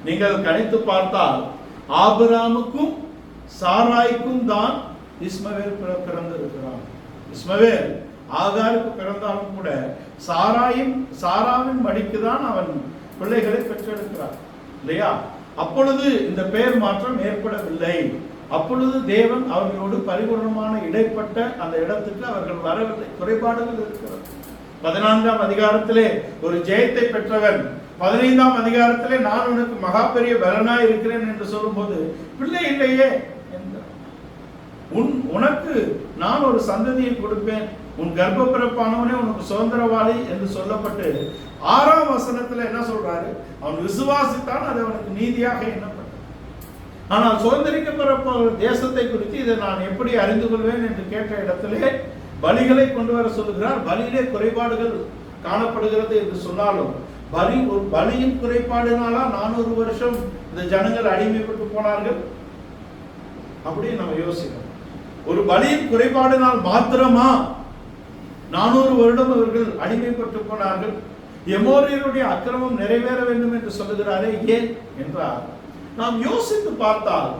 நீங்கள் கணித்து பார்த்தால் ஆபிரகாமுக்கும் சாராய்க்கும் தான் இஸ்மவேல் பிறந்திருக்கிறான். இஸ்மவேல் ஆகாருக்கு பிறந்தாலும் கூட சாராவின் மடிக்கு தான் அவன் பிள்ளைகளை பெற்றெடுக்கிறான் இல்லையா? அப்பொழுது இந்த பெயர் மாற்றம் ஏற்படவில்லை. அப்பொழுது தேவன் அவர்களோடு பரிபூர்ணமான இடைப்பட்ட அந்த இடத்துக்கு அவர்கள் வரவில்லை. குறைபாடுகள் இருக்கிறது. 14ஆம் அதிகாரத்திலே ஒரு ஜெயத்தை பெற்றவன் 15ஆம் அதிகாரத்திலே நான் உனக்கு மகா பெரிய பலனாய் இருக்கிறேன் என்று சொல்லும்போது பிள்ளை இல்லையே என்றார். உனக்கு நான் ஒரு சந்ததியை கொடுப்பேன், உன் கர்ப்ப பிறப்பானவனே உனக்கு சுதந்திரவாளி என்று சொல்லப்பட்டு 6ஆம் வசனத்துல என்ன சொல்றாரு? அவன் விசுவாசித்தான், அது அவனுக்கு நீதியாக எண்ணப்பட்டது. ஆனால் சுதந்திரிக்கப்பட்ட தேசத்தை குறித்து இதை நான் எப்படி அறிந்து கொள்வேன் என்று கேட்ட இடத்திலே பலிகளை கொண்டு வர சொல்லுகிறார். பலியிலே குறைபாடுகள் காணப்படுகிறது என்று சொன்னாலும் ஒரு பலியின் குறைபாடுனாலா 400 வருஷம் இந்த ஜனங்கள் அடிமைப்பட்டு போனார்கள்? அப்படி நம்ம யோசிக்கணும். ஒரு பலியின் குறைபாடுனால் மாத்திரமா 400 வருடம் அவர்கள் அடிமைப்பட்டு போனார்கள்? எமோரியருடைய அக்கிரமம் நிறைவேற வேண்டும் என்று சொல்லுகிறாரே, ஏன் என்றால் நாம் யோசித்து பார்த்தால்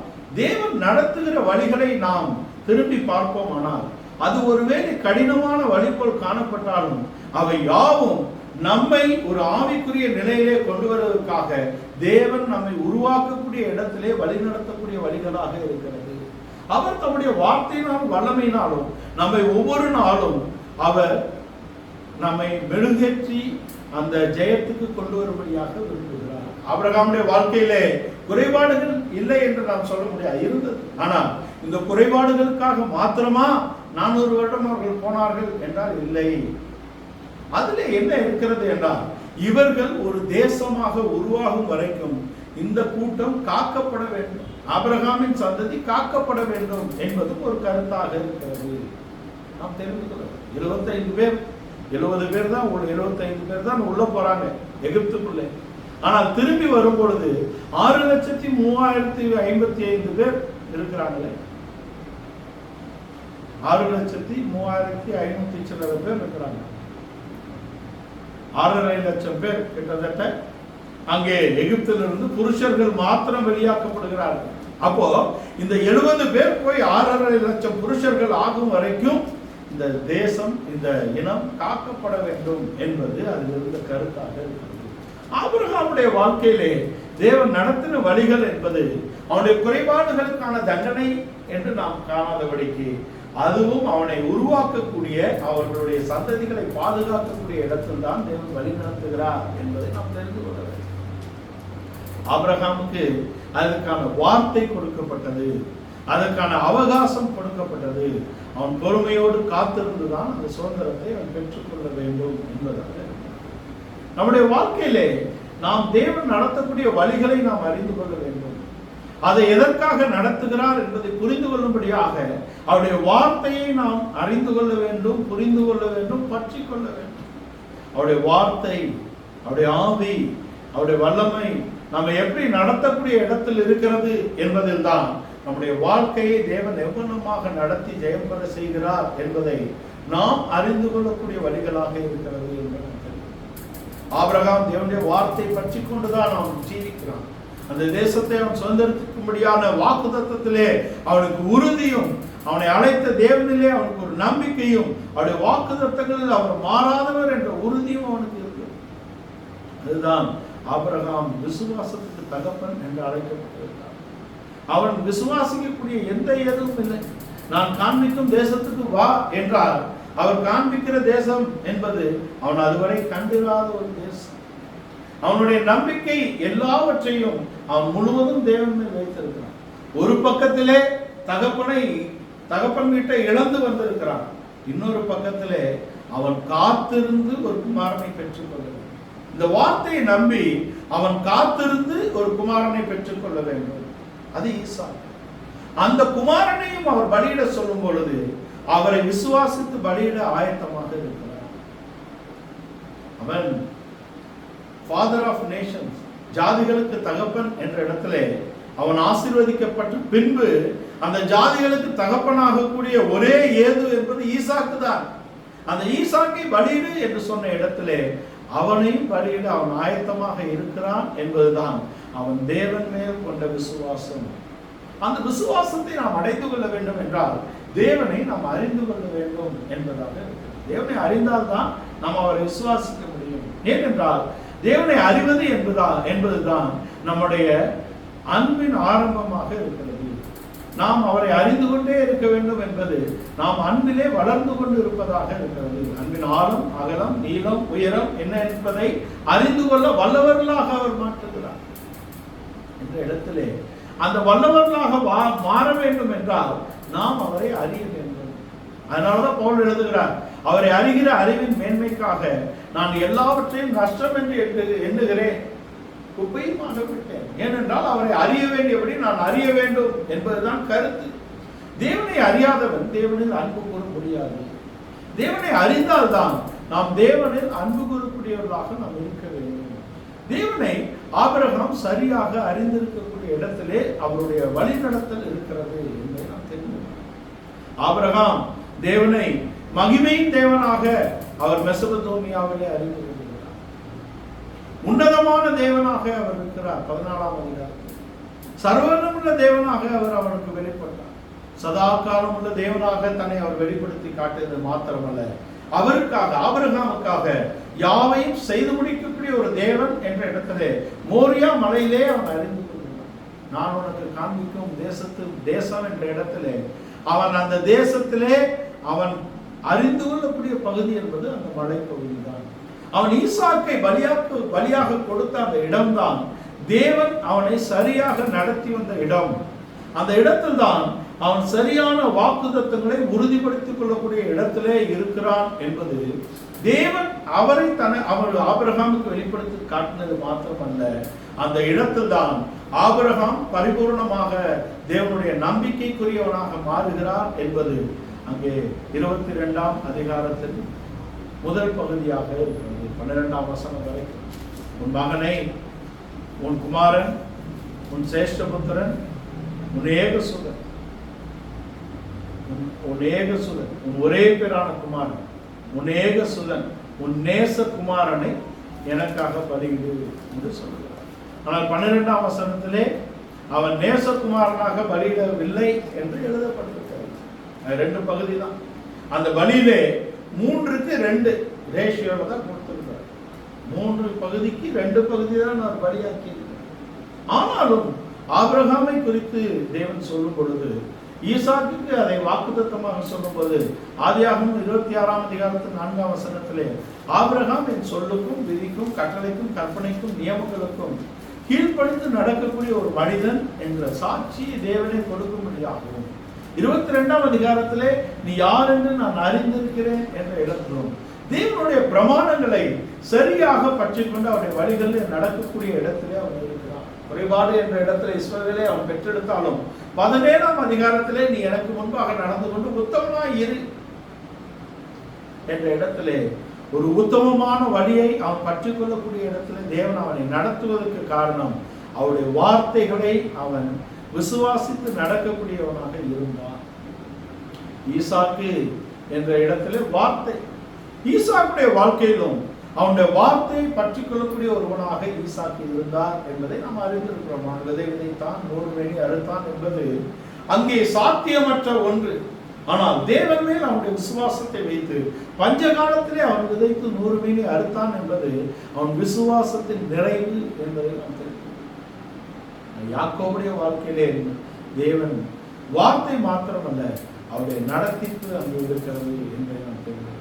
தேவன் நடத்துகிற வழிகளை நாம் திரும்பி பார்ப்போமானால் அது ஒருவேளை கடினமான வழி போல் காணப்பட்டாலும் அவை யாவும் நம்மை ஒரு ஆவிக்குரிய நிலையிலே கொண்டு வருவதற்காக தேவன் நம்மை உருவாக்கக்கூடிய இடத்திலே வழி நடத்தக்கூடிய வழிகளாக இருக்கிறது. அவர் தம்முடைய வார்த்தையினாலும் வல்லமையினாலும் நம்மை ஒவ்வொரு நாளும் அவர் நம்மை மெழுகேற்றி அந்த ஜெயத்துக்கு கொண்டு வரும்படியாக விரும்புகிறார். ஆபிரகாமுடைய வாழ்க்கையிலே குறைபாடுகள் இல்லை என்று நாம் சொல்ல முடியாது, இருந்தது. ஆனால் இந்த குறைபாடுகளுக்காக மாத்திரமா 400 வருடம் அவர்கள் போனார்கள் என்றால் இல்லை. அதிலே என்ன இருக்கிறது என்றால் இவர்கள் ஒரு தேசமாக உருவாகும் வரைக்கும் இந்த கூட்டம் காக்கப்பட வேண்டும், ஆபிரகாமின் சந்ததி காக்கப்பட வேண்டும் என்பதும் ஒரு கருத்தாக இருக்கிறது. நாம் தெரிந்து கொள்ள 75 பேர் 70 பேர் தான் 75 பேர் தான் உள்ள போறாங்க எகிப்துக்குள்ளே. ஆனால் திரும்பி வரும் பொழுது 6,03,055 பேர் இருக்கிறாங்களே. 6,03,500 சில்லற பேர் இருக்கிறாங்க. 6,5 லட்சம் பேர் கிட்டத்தட்ட அங்கே எகிப்திலிருந்து புருஷர்கள் மாத்திரம் வெளியாக்கப்படுகிறார்கள். அப்போ இந்த 70 பேர் போய் 6,5 லட்சம் புருஷர்கள் ஆகும் வரைக்கும் இந்த தேசம், இந்த இனம் காக்கப்பட வேண்டும் என்பது அதில் இருந்த கருத்தாக இருக்கிறது. ஆபிரகாமுடைய வாழ்க்கையிலே தேவன் நடத்தின வழிகள் என்பது அவனுடைய குறைபாடுகளுக்கான தண்டனை என்று நாம் காணாதபடிக்கு அதுவும் அவனை உருவாக்கக்கூடிய அவர்களுடைய சந்ததிகளை பாதுகாக்கக்கூடிய இடத்தில் தான் தேவன் வழி நடத்துகிறார் என்பதை நாம் தெரிந்து கொள்ள வேண்டும். ஆபிரகாமுக்கு அதற்கான வார்த்தை கொடுக்கப்பட்டது, அதற்கான அவகாசம் கொடுக்கப்பட்டது. அவன் பொறுமையோடு காத்திருந்துதான் அந்த சுதந்திரத்தை அவன் பெற்றுக்கொள்ள வேண்டும் என்பதாக நம்முடைய வாழ்க்கையிலே நாம் தேவன் நடத்தக்கூடிய வழிகளை நாம் அறிந்து கொள்ள வேண்டும். அதை எதற்காக நடத்துகிறார் என்பதை புரிந்து கொள்ளும்படியாக அவருடைய வார்த்தையை நாம் அறிந்து கொள்ள வேண்டும், புரிந்து கொள்ள வேண்டும், பற்றி கொள்ள வேண்டும். அவருடைய வார்த்தை, அவருடைய ஆவி, அவருடைய வல்லமை நம்ம எப்படி நடத்தக்கூடிய இடத்தில் இருக்கிறது என்பதில் தான் நம்முடைய வாழ்க்கையை தேவன் எவ்வளமாக நடத்தி ஜெயம் பெற செய்கிறார் என்பதை நாம் அறிந்து கொள்ளக்கூடிய வழிகளாக இருக்கிறது என்பதை ஆபிரகாம் தேவனுடைய வார்த்தை பற்றி கொண்டுதான் அவன் ஜீவிக்கிறான். அந்த தேசத்தை அவன் சுதந்திரத்துக்கும்படியான வாக்குத்தத்தத்திலே அவனுக்கு உறுதியும், அவனை அழைத்த தேவனிலே அவனுக்கு ஒரு நம்பிக்கையும், அவருடைய வாக்குத்தத்தங்களில் அவர் மாறாதவர் என்ற உறுதியும் அவனுக்கு இருக்கு. அதுதான் ஆபிரகாம் விசுவாசத்துக்கு தகப்பன் என்று அழைக்கப்பட்டிருக்கிறார். அவன் விசுவாசிக்கக்கூடிய எந்த ஏதும் இல்லை. நான் காண்பிக்கும் தேசத்துக்கு வா என்றால் அவர் காண்பிக்கிற தேசம் என்பது அவன் அதுவரை கண்டிராத ஒரு தேசம். அவனுடைய நம்பிக்கை எல்லாவற்றையும் அவன் முழுவதும் தேவன் மேல் வைத்திருக்கிறான். ஒரு பக்கத்திலே தகப்பன் வீட்டை இழந்து வந்திருக்கிறான், இன்னொரு பக்கத்திலே அவன் காத்திருந்து ஒரு குமாரனை பெற்றுக் கொள்ள வேண்டும். இந்த வார்த்தையை நம்பி அவன் காத்திருந்து ஒரு குமாரனை பெற்றுக் கொள்ள வேண்டும். அது ஈசா. அந்த குமாரனையும் அவர் பலியிட சொல்லும் பொழுது அவரை விசுவாசித்து பலியிட ஆயத்தமாக இருக்கிறார். அவன் ஃபாதர் ஆஃப் நேஷன்ஸ், ஜாதிகளுக்கு தகப்பன் என்ற இடத்திலே அவன் ஆசீர்வதிக்கப்பட்ட பின்பு அந்த ஜாதிகளுக்கு தகப்பனாக கூடிய ஒரே ஏது என்பது ஈசாக்கு தான். அந்த ஈசாக்கை பலியிடு என்று சொன்ன இடத்திலே அவனையும் பலியிட அவன் ஆயத்தமாக இருக்கிறான் என்பதுதான் அவன் தேவன் மேல் கொண்ட விசுவாசம். அந்த விசுவாசத்தை நாம் அடைந்து கொள்ள வேண்டும் என்றால் தேவனை நாம் அறிந்து கொள்ள வேண்டும் என்பதாக இருக்கிறது. தேவனை அறிந்தால்தான் நாம் அவரை விசுவாசிக்க முடியும். ஏனென்றால் தேவனை அறிவது என்பதுதான் நம்முடைய அன்பின் ஆரம்பமாக இருக்கிறது. நாம் அவரை அறிந்து கொண்டே இருக்க வேண்டும் என்பது நாம் அன்பிலே வளர்ந்து கொண்டு இருப்பதாக இருக்கிறது. அன்பின் ஆழம், அகலம், நீளம், உயரம் என்ன என்பதை அறிந்து கொள்ள வல்லவர்களாக அவர் மாற்றுகிறார் என்ற இடத்திலே அந்த வல்லவர்களாக மாற வேண்டும் என்றால் நாம் அவரை அறிய வேண்டும். அதனாலதான் பவுல் எழுதுகிறார், அவரை அறிகிற அறிவின் மேன்மைக்காக நான் எல்லாவற்றையும் நஷ்டம் என்று எண்ணுகிறேன், குப்பையுமாக விட்டேன். ஏனென்றால் அவரை அறிய வேண்டியபடி நான் அறிய வேண்டும் என்பதுதான் கருத்து. தேவனை அறியாதவன் தேவனில் அன்பு கூற முடியாது. தேவனை அறிந்தால்தான் நாம் தேவனில் அன்பு கூறக்கூடியவர்களாக நாம் இருக்க வேண்டும். தேவனை ஆபிரகாம் சரியாக அறிந்திருக்கக்கூடிய இடத்திலே அவருடைய வழிநடத்தல் இருக்கிறது என்பதை நாம் தெரிந்து ஆபிரகாம் தேவனை மகிமையின் தேவனாக அவர் மெசொப்பொத்தேமியாவிலே அறிந்து கொள்கிறார். உன்னதமான தேவனாக அவர் இருக்கிறார். 14ஆம் அதிகாரம் சர்வவல்லமையுள்ள தேவனாக அவர் அவனுக்கு வெளிப்பட்டார். சதா காலம் உள்ள தேவனாக தன்னை அவர் வெளிப்படுத்தி காட்டியது மாத்திரமல்ல, அவருக்காக ஆபிரகாமுக்காக யாவையும் செய்து முடிக்கக்கூடிய ஒரு தேவன் என்ற இடத்திலே மோரியா மலையிலே அவன் அறிந்து கொள்கிறான். நான் உனக்கு காண்பிக்கும் தேசம் என்ற இடத்திலே அவன் அந்த தேசத்திலே அவன் அறிந்து கொள்ளக்கூடிய பகுதி என்பது அந்த மலை பகுதி தான். அவன் ஈசாக்கை பலியாக கொடுத்த அந்த இடம்தான் தேவன் அவனை சரியாக நடத்தி வந்த இடம். அந்த இடத்தில் தான் அவன் சரியான வாக்குத்தத்தங்களை உறுதிப்படுத்திக் கொள்ளக்கூடிய இடத்திலே இருக்கிறான் என்பது தேவன் அவரை அவர் ஆபிரகாமுக்கு வெளிப்படுத்தி காட்டினது மாத்திரமல்ல, அந்த இடத்தில் தான் ஆபிரகாம் பரிபூர்ணமாக தேவனுடைய நம்பிக்கைக்குரியவனாக மாறுகிறார் என்பது அங்கே 22ஆம் அதிகாரத்தில் முதல் பகுதியாக இருக்கிறது. 12ஆம் வசனம் வரைக்கும் உன் மகனை, உன் குமாரன், உன் சேஷ்டபுத்திரன், உன் ஏகசுதன், உன் ஒரே பேரான குமாரன், உன் ஏகசுதன், உன் நேசகுமாரனை எனக்காக பலியிடு என்று சொல்கிறார். ஆனால் 12ஆம் வசனத்திலே அவன் நேசகுமாரனாக பலியிடவில்லை என்று எழுதப்பட்டிருக்கிறது. 2 பகுதி தான். அந்த பலியிலே 3க்கு 2 ரேஷியோல தான் கொடுத்திருக்கிறார். 3 பகுதிக்கு 2 பகுதி தான் அவர் பலியாக்கி இருக்கிறார். ஆனாலும் ஆபிரகாமை குறித்து தேவன் சொல்லும் பொழுது, ஈசாக்குக்கு அதை வாக்குத்தத்தமாக சொல்லும் போது, ஆதியாகமம் 26ஆம் அதிகாரத்தில் 4ஆம் வசனத்திலே ஆபிரகாம் என் சொல்லுக்கும் விதிக்கும் கட்டளைக்கும் கற்பனைக்கும் நியமங்களுக்கும் கீழ்ப்படிந்து நடக்கக்கூடிய ஒரு மனிதன் என்ற சாட்சியை தேவனை கொடுக்கும்படியாகவும், 22ஆம் அதிகாரத்திலே நீ யார் என்று நான் அறிந்திருக்கிறேன் என்ற இடத்திலும் தேவனுடைய பிரமாணங்களை சரியாக பற்றிக்கொண்டு அவருடைய வழிகளில் நடக்கக்கூடிய இடத்திலே அவன் இருக்கிறான். குறைபாடு என்ற இடத்துல இஸ்ரவேலை அவன் பெற்றெடுத்தாலும் 17ஆம் அதிகாரத்திலே நீ எனக்கு முன்பாக நடந்து கொண்டு உத்தமனாய் இரு என்ற இடத்திலே ஒரு உத்தமமான வழியை அவன் பற்றிக்கொள்ளக்கூடிய இடத்திலே தேவன் அவனை நடத்துவதற்கு காரணம் அவருடைய வார்த்தைகளை அவன் விசுவாசித்து நடக்கக்கூடியவனாக இருந்தான். ஈசாக்கு என்ற இடத்திலே வார்த்தை, ஈசாக்குடைய வாழ்க்கையிலும் அவனுடைய வார்த்தையை பற்றி கொள்ளக்கூடிய ஒருவனாக ஈசாக்கு இருந்தார் என்பதை நாம் அறிந்திருக்கிறோம். விதை விதைத்தான் 100 மேனி அறுத்தான் என்பது அங்கே சாத்தியமற்ற ஒன்று. ஆனால் தேவன் மேல் அவனுடைய விசுவாசத்தை வைத்து பஞ்ச காலத்திலே அவன் விதைத்து 100 மேனி அறுத்தான் என்பது அவன் விசுவாசத்தின் நிறைவு என்பதை நாம் தெரியும். யாக்கோபுடைய வாழ்க்கையிலே தேவன் வார்த்தை மாத்திரமல்ல, அவருடைய நடத்திப்பு அங்கு இருக்கிறது என்பதை நாம் தெரியும்.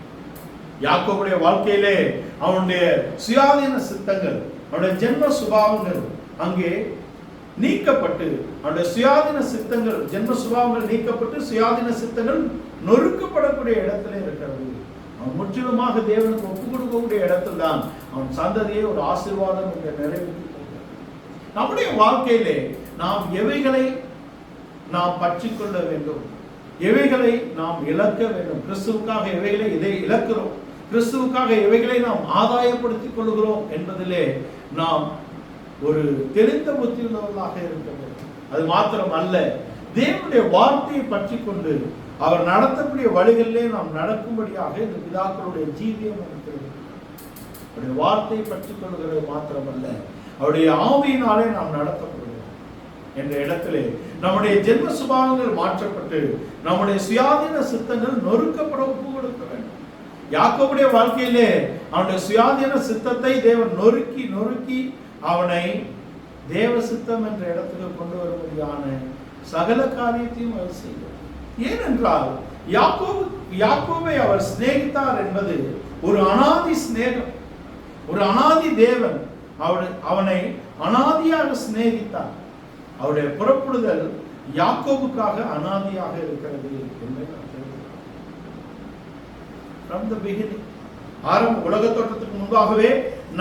யாக்கோபுடைய வாழ்க்கையிலே அவனுடைய சுயாதீன சித்தங்கள், அவனுடைய ஜென்ம சுபாவங்கள் அங்கே நீக்கப்பட்டு, அவனுடைய சுயாதீன சித்தங்கள், ஜென்ம சுபாவங்கள் நீக்கப்பட்டு சுயாதீன சித்தங்கள் நொறுக்கப்படக்கூடிய இடத்திலே இருக்கிறது. அவன் முற்றிலுமாக தேவனுக்கு ஒப்புக் கொடுக்கக்கூடிய இடத்தில் தான் அவன் சந்ததியை ஒரு ஆசீர்வாதம் என்ற நிறைவேற்றி நம்முடைய வாழ்க்கையிலே நாம் எவைகளை நாம் பற்றிக்கொள்ள வேண்டும், எவைகளை நாம் இழக்க வேண்டும், கிறிஸ்துவுக்காக எவைகளை இதை இழக்கிறோம், கிறிஸ்துவுக்காக எவைகளை நாம் ஆதாயப்படுத்திக் கொள்கிறோம் என்பதிலே நாம் ஒரு தெளிந்த புத்தியுள்ளவர்களாக இருக்க வேண்டும். அது மாத்திரம் அல்ல, தேவனுடைய வார்த்தையை பற்றி கொண்டு அவர் நடத்தக்கூடிய வழிகளிலே நாம் நடக்கும்படியாக இந்த பிதாக்களுடைய ஜீவியம் இருக்கிறது. அவருடைய வார்த்தையை பற்றி கொள்கிறது மாத்திரமல்ல, அவருடைய ஆவியினாலே நாம் நடத்தப்படுகிறோம் என்ற இடத்திலே நம்முடைய ஜென்ம சுபாவங்கள் மாற்றப்பட்டு நம்முடைய சுயாதீன சித்தங்கள் நொறுக்கப்பட ஒப்பு கொடுக்க வேண்டும். யாக்கோபுடைய வாழ்க்கையிலே அவனுடைய சுயாதீன சித்தத்தை தேவன் நொறுக்கி அவனை தேவ சித்தம் என்ற இடத்துக்கு கொண்டு வரும்படியான சகல காரியத்தையும் அவர் செய்வார். ஏனென்றால் யாக்கோபை அவர் சிநேகித்தார் என்பது ஒரு அனாதி சிநேகம். ஒரு அனாதி தேவன் அவனை அனாதியாக சிநேகித்தார். அவருடைய புறப்படுதல் யாக்கோபுக்காக அனாதியாக இருக்கிறது என்பதை நாம் தெரிந்துள்ளோம். From the beginning, உலக தோற்றத்துக்கு முன்பாகவே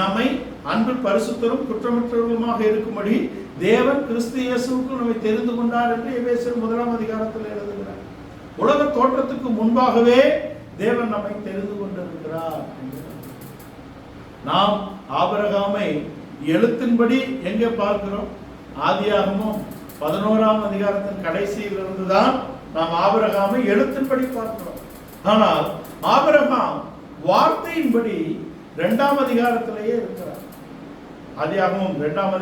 நம்மை அன்பில் பரிசுத்தரும் குற்றமற்றவர்களுமாக இருக்கும்படி தேவன் கிறிஸ்து இயேசுவுக்கு நம்மை தெரிந்து கொண்டார் என்று எபேசியர் 1 அதிகாரத்தில் எழுதுகிறார். உலக தோற்றத்துக்கு முன்பாகவே தேவன் நம்மை தெரிந்து கொண்டிருக்கிறார். நாம் ஆபிரகாமை எழுத்தின்படி எங்கே பார்க்கிறோம்? ஆதியாகமம் 11 அதிகாரத்தின் கடைசியில் இருந்துதான் நாம் ஆபிரகாமை எழுத்தின்படி பார்க்கிறோம். ஆனால் ஆபிரகாம் வார்த்தையின்படி 2 அதிகாரத்திலேயே இருக்கிறார். ஆதியாகமம் 2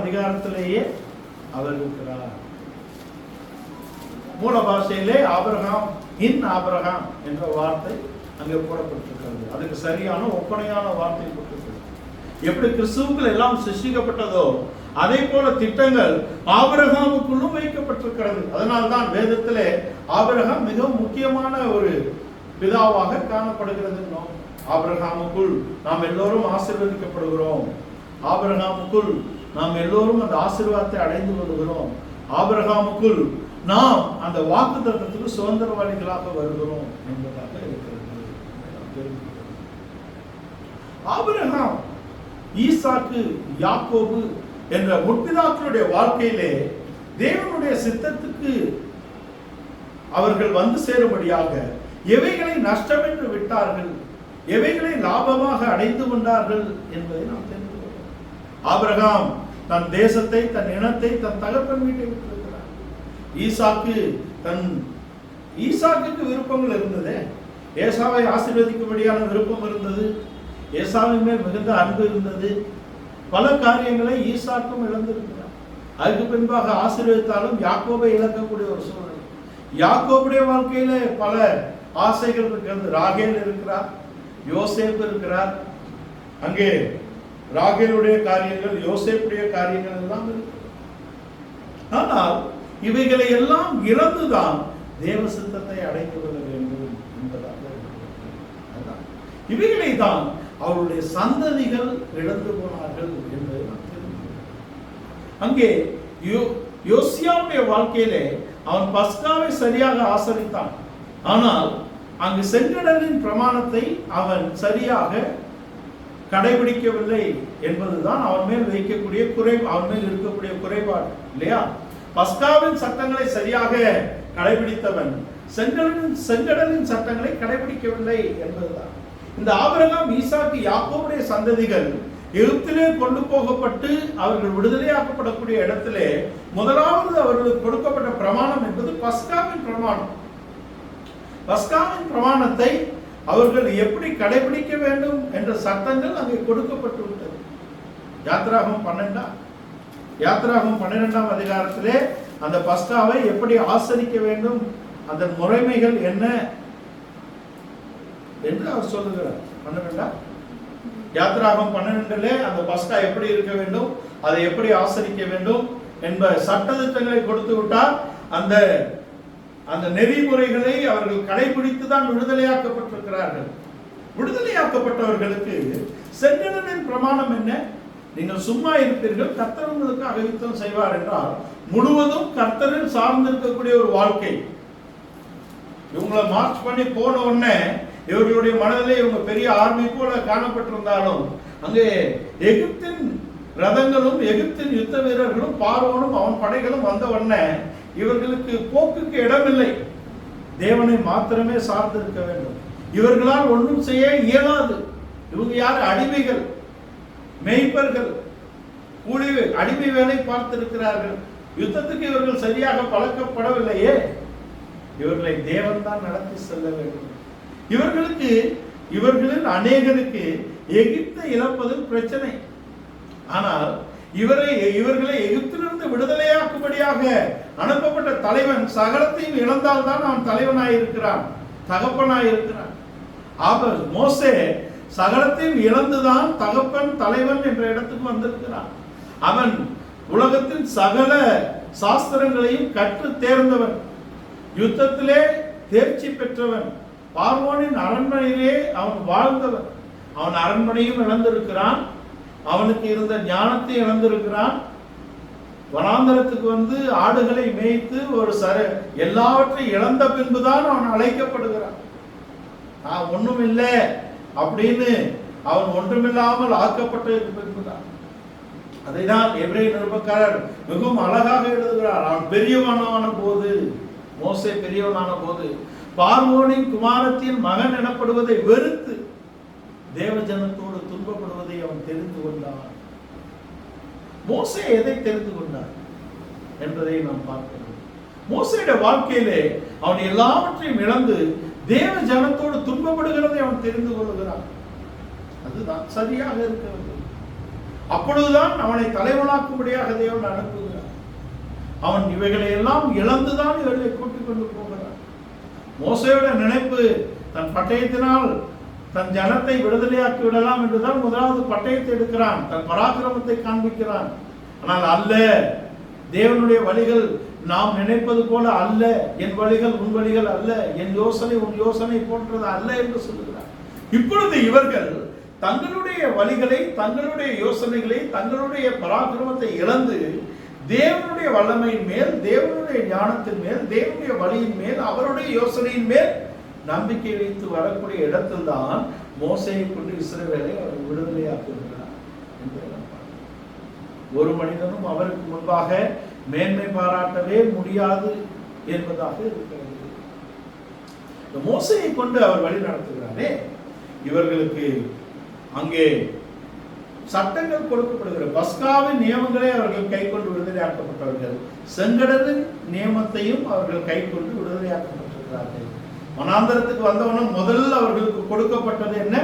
அதிகாரத்திலேயே அவர் இருக்கிறார். மூல பாஷையிலே ஆபிரகாம் ஆபிரகாம் என்ற வார்த்தை அங்கே போடப்பட்டிருக்கிறது. அதுக்கு சரியான ஒப்பனையான வார்த்தை போட்டிருக்கிறது. எப்படி கிறிஸ்துவுக்குள் எல்லாம் சிருஷ்டிக்கப்பட்டதோ அதே போல திட்டங்கள் ஆபிரகாமுக்குள்ளும் வைக்கப்பட்டிருக்கிறது. அதனால்தான் வேதத்திலே ஆபிரகாம் மிகவும் முக்கியமான ஒரு பிதாவாக காணப்படுகிறது. ஆபிரகாமுக்குள் நாம் எல்லோரும் ஆசீர்வதிக்கப்படுகிறோம். ஆபிரகாமுக்குள் நாம் எல்லோரும் அந்த ஆசீர்வாதத்தை அடைந்து கொள்கிறோம். ஆபிரகாமுக்குள் நாம் அந்த வாக்குத்தத்தத்துக்கு சுதந்திரவாளிகளாக வருகிறோம் என்பதாக இருக்கிறது. ஆபிரகாம், ஈசாக்கு, யாக்கோபு என்ற முற்பிதாக்களுடைய வாழ்க்கையிலே தேவனுடைய சித்தத்துக்கு அவர்கள் வந்து சேரும்படியாக எவைகளை நஷ்டம் என்று விட்டார்கள், எவைகளை லாபமாக அடைந்து கொண்டார்கள் என்பதை நாம் தெரிந்து கொள்கிறோம். ஆபிரகாம் தன் தேசத்தை, தன் இனத்தை, தன் தகப்பன் வீட்டை விட்டிருக்கிறார். ஈசாக்குக்கு விருப்பங்கள் இருந்தது. ஏசாவை ஆசீர்வதிக்கும்படியான விருப்பம் இருந்தது. ஏசாவின் மேல் மிகுந்த அன்பு இருந்தது. பல காரியங்களை ஈசாக்கும் இழந்திருக்கிறார். அதுக்கு பின்பாக ஆசீர்வதித்தாலும் யாக்கோபை இழக்கக்கூடிய ஒரு சூழ்நிலை. யாக்கோபுடைய வாழ்க்கையில பல ஆசைகள் இருக்கிறது. ராகேல் இருக்கிறார், யோசேப்பு இருக்கிறார். அங்கே ராகேலுடைய காரியங்கள், யோசேப்புடைய காரியங்கள் எல்லாம் இருக்கு. ஆனால் இவைகளை எல்லாம் இழந்துதான் தேவ சித்தத்தை அடைந்து கொள்ள வேண்டும் என்பதாக இவைகளை தான் அவருடைய சந்ததிகள் இழந்து போனார்கள் என்பதை நாம் தெரிந்து. அங்கே யோசியாவுடைய வாழ்க்கையிலே அவன் பஸ்காவை சரியாக ஆசரித்தான். ஆனால் அங்கு செங்கடலின் பிரமாணத்தை அவன் சரியாக கடைபிடிக்கவில்லை என்பதுதான் அவன் மேல் வைக்கக்கூடிய அவன் மேல் இருக்கக்கூடிய குறைபாடு இல்லையா? பஸ்காவின் சட்டங்களை சரியாக கடைபிடித்தவன் செங்கடலின் சட்டங்களை கடைபிடிக்கவில்லை என்பதுதான். இந்த ஆபிரகாம், ஈசாக்கு, யாக்கோபுடைய சந்ததிகள் எகிப்திலே கொண்டு போகப்பட்டு அவர்கள் விடுதலையாக்கப்படக்கூடிய இடத்திலே முதலாவது அவர்களுக்கு கொடுக்கப்பட்ட பிரமாணம் என்பது பஸ்காவின் பிரமாணம். பஸ்காவின் பிரமாணத்தை அவர்கள் எப்படி கடைபிடிக்க வேண்டும் என்ற சட்டங்கள் அங்கே கொடுக்கப்பட்டு விட்டது. யாத்திராகமம் 12 அதிகாரத்திலே அந்த பஸ்காவை எப்படி ஆசரிக்க வேண்டும், அந்த முறைமைகள் என்ன என்று அவர் சொல்லுகிறார். 12 யாத்திராகமம் 12 அந்த பஸ்கா எப்படி இருக்க வேண்டும், அதை எப்படி ஆசரிக்க வேண்டும் என்ப சட்டதிட்டங்களை கொடுத்து விட்டார். அந்த அந்த நெறிமுறைகளை அவர்கள் கடைபிடித்து தான் விடுதலையாக்கப்பட்டிருக்கிறார்கள். விடுதலையாக்கப்பட்டவர்களுக்கு செங்கடலின் பிரமாணம் என்ன? நீங்கள் சும்மா இருப்பீர்கள், கர்த்தர் உங்களுக்காக யுத்தம் செய்வார் என்றால் முழுவதும் கர்த்தரில் சார்ந்திருக்கக்கூடிய ஒரு வாழ்க்கை. இவங்களை மார்ச் பண்ணி போன உடனே இவர்களுடைய மனதிலே இவங்க பெரிய ஆர்மி போல காணப்பட்டிருந்தாலும் அங்கே எகிப்தின் ரதங்களும் எகிப்தின் யுத்த வீரர்களும் பார்வோனும் அவன் படைகளும் வந்த உடனே இவர்களுக்கு போக்குக்கு இடமில்லை. தேவனை மாத்திரமே சார்ந்திருக்க வேண்டும். இவர்களால் ஒன்றும் செய்ய இயலாது. இவங்க யார்? அடிமைகள், மேய்ப்பர்கள், கூலி அடிமை வேலை பார்த்திருக்கிறார்கள். யுத்தத்துக்கு இவர்கள் சரியாக பழக்கப்படவில்லையே. இவர்களை தேவன் தான் நடத்தி செல்ல வேண்டும். இவர்களில் அநேகருக்கு எகிப்தை இழப்பது பிரச்சனை. ஆனால் இவர்களை எகிப்திலிருந்து விடுதலையாக்கும்படியாக அனுப்பப்பட்ட தலைவன் சகலத்தையும் இழந்தால்தான் அவன் தலைவனாயிருக்கிறான், தகப்பனாயிருக்கிறான். மோசே சகலத்தையும் இழந்துதான் தகப்பன், தலைவன் என்ற இடத்துக்கு வந்திருக்கிறான். அவன் உலகத்தின் சகல சாஸ்திரங்களையும் கற்று தேர்ந்தவன், யுத்தத்திலே தேர்ச்சி பெற்றவன், பார்வோனின் அரண்மனையிலே அவன் வாழ்ந்தவன். அவன் அரண்மனையும் இழந்திருக்கிறான், அவனுக்கு இருந்த ஞானத்தை இழந்திருக்கிறான். வனாந்தரத்துக்கு வந்து ஆடுகளை மேய்த்து ஒரு எல்லாவற்றையும் இழந்த பின்புதான் அவன் அழைக்கப்படுகிறான். நான் ஒண்ணும் இல்லை அப்படின்னு அவன் ஒன்றுமில்லாமல் ஆக்கப்பட்ட பின்புதான். அதைதான் எபிரேய நிருபக்காரர் மிகவும் அழகாக எழுதுகிறார். அவன் பெரியவனான போது, மோசே பெரியவனான போது பார்வோனின் குமாரத்தின் மகன் எனப்படுவதை வெறுத்து தேவஜனத்தோடு துன்பப்படுவதை அவன் தெரிந்து கொண்டான். மோசே எதை தெரிந்து கொண்டார் என்பதை நாம் பார்க்கிறோம். மோசேயுடைய வாழ்க்கையிலே அவன் எல்லாவற்றையும் இழந்து தேவ ஜனத்தோடு துன்பப்படுகிறதை அவன் தெரிந்து கொள்கிறான். அதுதான் சரியாக இருக்கிறது. அப்பொழுதுதான் அவனை தலைவனாக்கும்படியாக தேவன் அனுப்புகிறார். அவன் இவைகளை எல்லாம் இழந்துதான் இவர்களை கூட்டிக் கொண்டு போகிறான். மோசேயோட நினைப்பு தன் பட்டயத்தினால் தன் ஜனத்தை விடுதலையாக்கி விடலாம் என்றுதான் முதலாவது பட்டயத்தை எடுக்கிறான், தன் பராக்கிரமத்தை காண்பிக்கிறான். ஆனால் அல்ல, தேவனுடைய வழிகள் நாம் நினைப்பது போல அல்ல, என் வழிகள் உன் வழிகள் அல்ல, என் யோசனை உன் யோசனை போன்றது அல்ல என்று சொல்லுகிறார். இப்பொழுது இவர்கள் தங்களுடைய வழிகளை, தங்களுடைய யோசனைகளை, தங்களுடைய பராக்கிரமத்தை இழந்து தேவனுடைய வல்லமையின் மேல், தேவனுடைய ஞானத்தின் மேல், தேவனுடைய வழியின் மேல், அவருடைய யோசனையின் மேல் நம்பிக்கை வைத்து வரக்கூடிய இடத்தில் தான் மோசேயை கொண்டு இஸ்ரவேலை அவர் விடுதலையாக்குகிறார் என்பதை நாம் பார்க்கிறோம். ஒரு மனிதனும் அவருக்கு முன்பாக மேன்மை பாராட்டவே முடியாது என்பதாக இருக்கிறது. இந்த மோசேயை கொண்டு அவர் வழி நடத்துகிறாரே, இவர்களுக்கு அங்கே சட்டங்கள் கொடுக்கப்படுகிற பஸ்காவின் நியமங்களை அவர்கள் கை கொண்டு விடுதலையாக்கப்பட்டவர்கள், செங்கடலின் நியமத்தையும் அவர்கள் கை கொண்டு விடுதலையாக்கப்பட்டிருக்கிறார்கள். வனாந்தரத்துக்கு வந்தவனும் முதல்ல அவர்களுக்கு கொடுக்கப்பட்டது என்ன?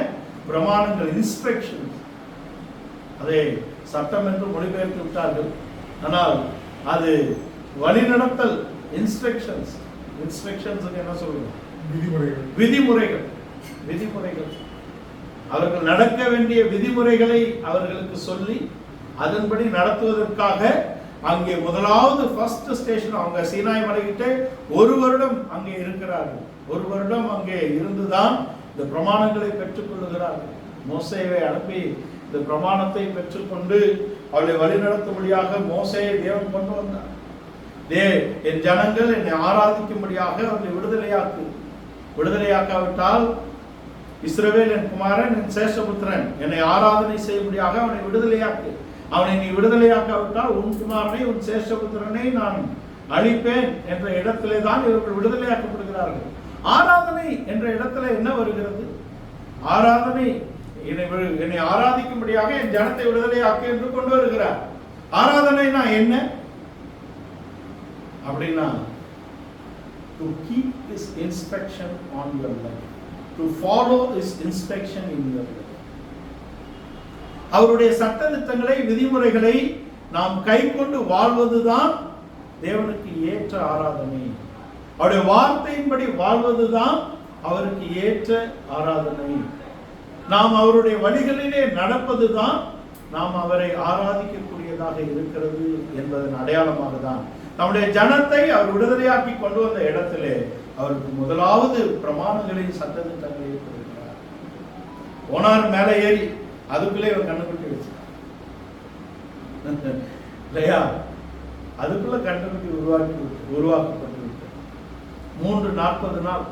பிரமாணங்கள், இன்ஸ்ட்ரக்ஷன். அதை சட்டம் என்று மொழிபெயர்த்து விட்டார்கள். ஆனால் அது வழிநடத்தல், இன்ஸ்ட்ரக்ஷன்ஸ். இன்ஸ்ட்ரக்ஷன்ஸ் என்ன சொல்லுவோம்? விதிமுறைகள். விதிமுறைகள், விதிமுறைகள். அவர்கள் நடக்க வேண்டிய விதிமுறைகளை அவர்களுக்கு சொல்லி அதன்படி நடத்துவதற்காக அங்கே முதலாவது ஃபர்ஸ்ட் ஸ்டேஷன் அவங்க சீனாய் மலைகிட்ட ஒரு வருடம் அங்கே இருக்கிறார்கள். ஒரு வருடம் அங்கே இருந்துதான் இந்த பிரமாணங்களை பெற்றுக்கொள்ளுகிறார்கள். மோசேவை அனுப்பி இந்த பிரமாணத்தை பெற்றுக்கொண்டு அவளை வழிநடத்தும்படியாக மோசேயை தேவன் கொண்டு வந்தார். என் ஜனங்கள் என்னை ஆராதிக்கும்படியாக அவர்களை விடுதலையாக்காவிட்டால் இஸ்ரவேல் என் குமாரன், என் சேஷபுத்திரன், என்னை ஆராதனை செய்யும்படியாக அவனை விடுதலையாக்கு. அவனை நீ விடுதலையாக்காவிட்டால் உன் குமாரனை, உன் சேஷபுத்திரனை நான் அழிப்பேன் என்ற இடத்திலே தான் இவர்கள் விடுதலையாக்கப்படுகிறார்கள். ஆராதனை என்ற இடத்துல என்ன வருகிறது? ஆராதனை, என்னை ஆராதிக்கும்படியாக என் ஜனத்தை விடுதலையாக்கு என்று கொண்டு வருகிறார். ஆராதனைனா என்ன அப்படின்னா, to keep his inspection on your life, to follow his inspection in your life. அவருடைய சட்டதிட்டங்களை, விதிமுறைகளை நாம் கை கொண்டு வாழ்வதுதான் தேவனுக்கு ஏற்ற ஆராதனை. அவருடைய வார்த்தையின்படி வாழ்வதுதான் அவருக்கு ஏற்ற ஆராதனை. நாம் அவருடைய வழிகளிலே நடப்பதுதான் நாம் அவரை ஆராதிக்கக்கூடியதாக இருக்கிறது என்பதன் அடையாளமாக தான் நம்முடைய ஜனத்தை அவர் விடுதலையாக்கி கொண்டு வந்த இடத்திலே அவருக்கு முதலாவது பிரமாணங்களையும் சட்டதிட்டங்களையும் கொடுக்கிறார். போனார் மேலே ஏறி, அதுக்குள்ளே இவர் கண்ணுக்குட்டி வச்சார் இல்லையா? அதுக்குள்ள கண்ணுக்குட்டி உருவாக்கப்பட்டு விட்டார். 340 நாள்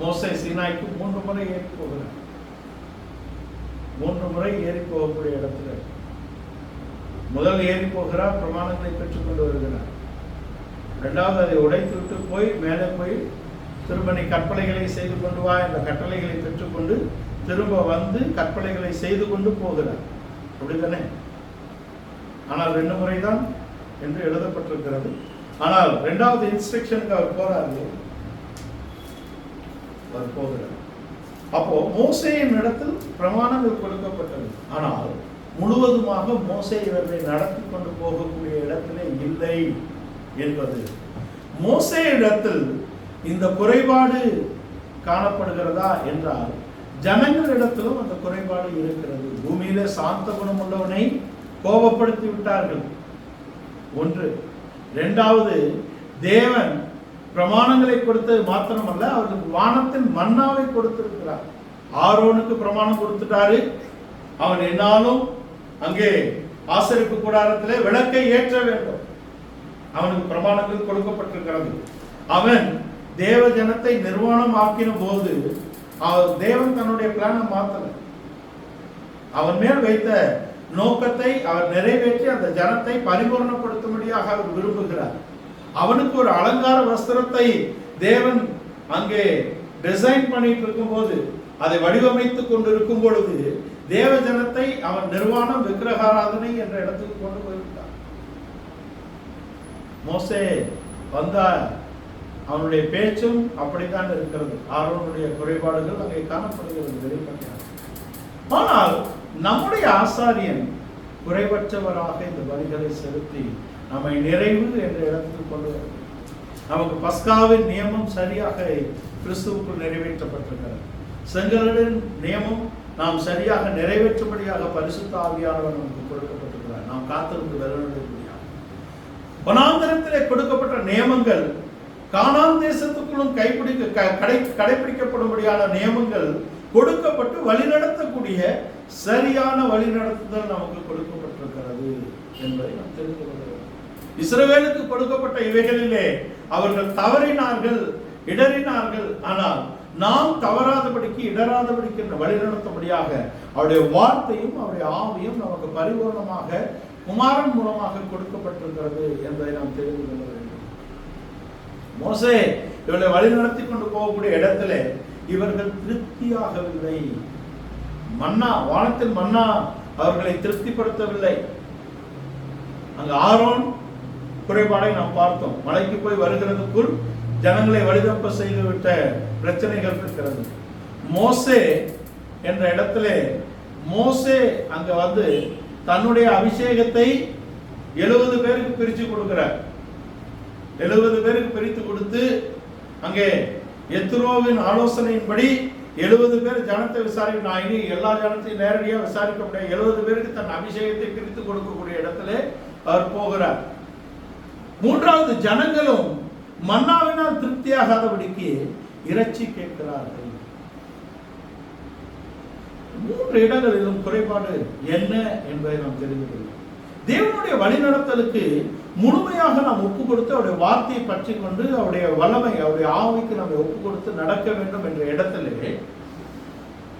மோசே சீனாய்க்கு 3 முறை ஏறி போகிறார். 3 முறை ஏறி போகக்கூடிய இடத்துல முதல் ஏறி போகிறார், பிரமாணங்களை பெற்றுக் கொண்டு வருகிறார். இரண்டாவது அதை உடைத்து விட்டு போய் மேலே போய் திரும்ப நீ கற்பனைகளை செய்து கொண்டு வா என்ற கட்டளைகளை பெற்றுக்கொண்டு திரும்ப வந்து கற்பனைகளை செய்து கொண்டு போகிறார். அப்படித்தானே? ஆனால் 2 முறை தான் என்று எழுதப்பட்டிருக்கிறது. ஆனால் 2வது இன்ஸ்ட்ரக்ஷனுக்கு அவர் போறாரு, அவர் போகிறார். அப்போ மோசேயின் இடத்தில் பிரமாணங்கள் கொடுக்கப்பட்டது. ஆனால் முழுவதுமாக மோசே இவர்களை நடத்தி கொண்டு போகக்கூடிய இடத்திலே இல்லை என்பது. மோசே இடத்தில் இந்த குறைபாடு காணப்படுகிறதா என்றால் ஜனங்களிடத்திலும் அந்த குறைபாடு இருக்கிறது. பூமியில சாந்த குணம் உள்ளவனை கோபப்படுத்தி விட்டார்கள். ஒன்று. இரண்டாவது, தேவன் பிரமாணங்களை கொடுத்தது மாத்திரமல்ல, அவர்களுக்கு வானத்தின் மன்னாவை கொடுத்திருக்கிறார். ஆரோனுக்கு பிரமாணம் கொடுத்துட்டாரு, அவன் என்னாலும் அங்கே ஆசரிப்பு கூடாரத்திலே விளக்கை ஏற்ற வேண்டும். அவனுக்கு பிரமாணங்கள் கொடுக்கப்பட்டிருக்கிறது. அவன் தேவ ஜனத்தை நிர்வாணம் ஆக்கின போது தேவன் தன்னுடைய பிளானை மாத்தல. அவன் மேல் வைத்த நோக்கத்தை அவர் நிறைவேற்றி அந்த ஜனத்தை பரிபூர்ணப்படுத்தும்படியாக அவர் விரும்புகிறார். அவனுக்கு ஒரு அலங்கார வஸ்திரத்தை தேவன் அங்கே டிசைன் பண்ணிட்டு இருக்கும் போது, அதை வடிவமைத்துக் கொண்டு இருக்கும் பொழுது, தேவ ஜனத்தை அவன் நிர்வாணம் விக்கிரகாராதனை என்ற இடத்துக்கு கொண்டு போய்விட்டான். மோசே வந்தார், அவனுடைய பேச்சும் அப்படித்தான் இருக்கிறது. ஆரோனுடைய குறைபாடுகள் அங்கே காணப்படுகிறது வெளிப்படையாக. ஆனால் நம்முடைய ஆசாரியன் குறைவற்றவராக இந்த பலிகளை செலுத்தி நம்மை நிறைவு என்ற இடத்துக்கு கொண்டு வர, நமக்கு பஸ்காவின் நியமம் சரியாக கிறிஸ்துவுக்குள் நிறைவேற்றப்பட்டிருக்கிறது. செங்கலின் நியமம் நாம் சரியாக நிறைவேற்றும்படியாக பரிசுத்த ஆவியானவர் நமக்கு கொடுக்கப்பட்டிருக்கிறார். நாம் காத்திருந்து வெள்ளனடியாக வனாந்தரத்திலே கொடுக்கப்பட்ட நியமங்கள் கானான் தேசத்துக்குள்ளும் கடைபிடிக்கப்படும்படியான நியமங்கள் கொடுக்கப்பட்டு வழிநடத்தக்கூடிய சரியான வழிநடத்துதல் நமக்கு கொடுக்கப்பட்டிருக்கிறது என்பதை நாம் தெரிந்து கொள்ள வேண்டும். இஸ்ரவேலுக்கு கொடுக்கப்பட்ட இவைகளிலே அவர்கள் தவறினார்கள், இடறினார்கள். ஆனால் நாம் தவறாதபடிக்கு இடராதபடிக்கு வழிநடத்தபடியாக அவருடைய வார்த்தையும் அவருடைய ஆவியும் நமக்கு பரிபூர்ணமாக குமாரன் மூலமாக கொடுக்கப்பட்டிருக்கிறது என்பதை நாம் தெரிந்து கொள்ள வேண்டும். மோசே இவர்களை வழிநடத்தி கொண்டு போகக்கூடிய இடத்துல இவர்கள் திருப்தியாகவில்லை. மன்னா, வானத்தில் மன்னா அவர்களை திருப்திப்படுத்தவில்லை. அங்கு ஆரோன் குறைபாடை நாம் பார்த்தோம். மலைக்கு போய் வருகிறதுக்குள் ஜனங்களை வழிதப்ப செய்துவிட்ட பிரச்சனைகள் இருக்கிறது. மோசே என்ற இடத்துல மோசே அங்க வந்து தன்னுடைய அபிஷேகத்தை 70 பேருக்கு பிரித்து கொடுக்கிறார். 70 பேருக்கு பிரித்து கொடுத்து அங்கே எத்ரோவின் ஆலோசனையின்படி 70 பேர் ஜனத்தை விசாரிக்க, நான் இனி எல்லா ஜனத்தையும் நேரடியாக விசாரிக்க முடியாது, 70 பேருக்கு தன் அபிஷேகத்தை பிரித்து கொடுக்கக்கூடிய இடத்துல அவர் போகிறார். மூன்றாவது, ஜனங்களும் மன்னாவினால் திருப்தியாகாதபடிக்கு இறைச்சி கேட்கிறார்கள். 3 இடங்களிலும் குறைபாடு என்ன என்பதை நாம் தெரிந்து கொள்வோம். தேவனுடைய வழிநடத்தலுக்கு முழுமையாக நாம் ஒப்பு கொடுத்து அவருடைய வார்த்தையை பற்றி கொண்டு அவருடைய வல்லமை அவருடைய ஆவிக்கு நம்ம ஒப்பு கொடுத்து நடக்க வேண்டும் என்ற இடத்திலே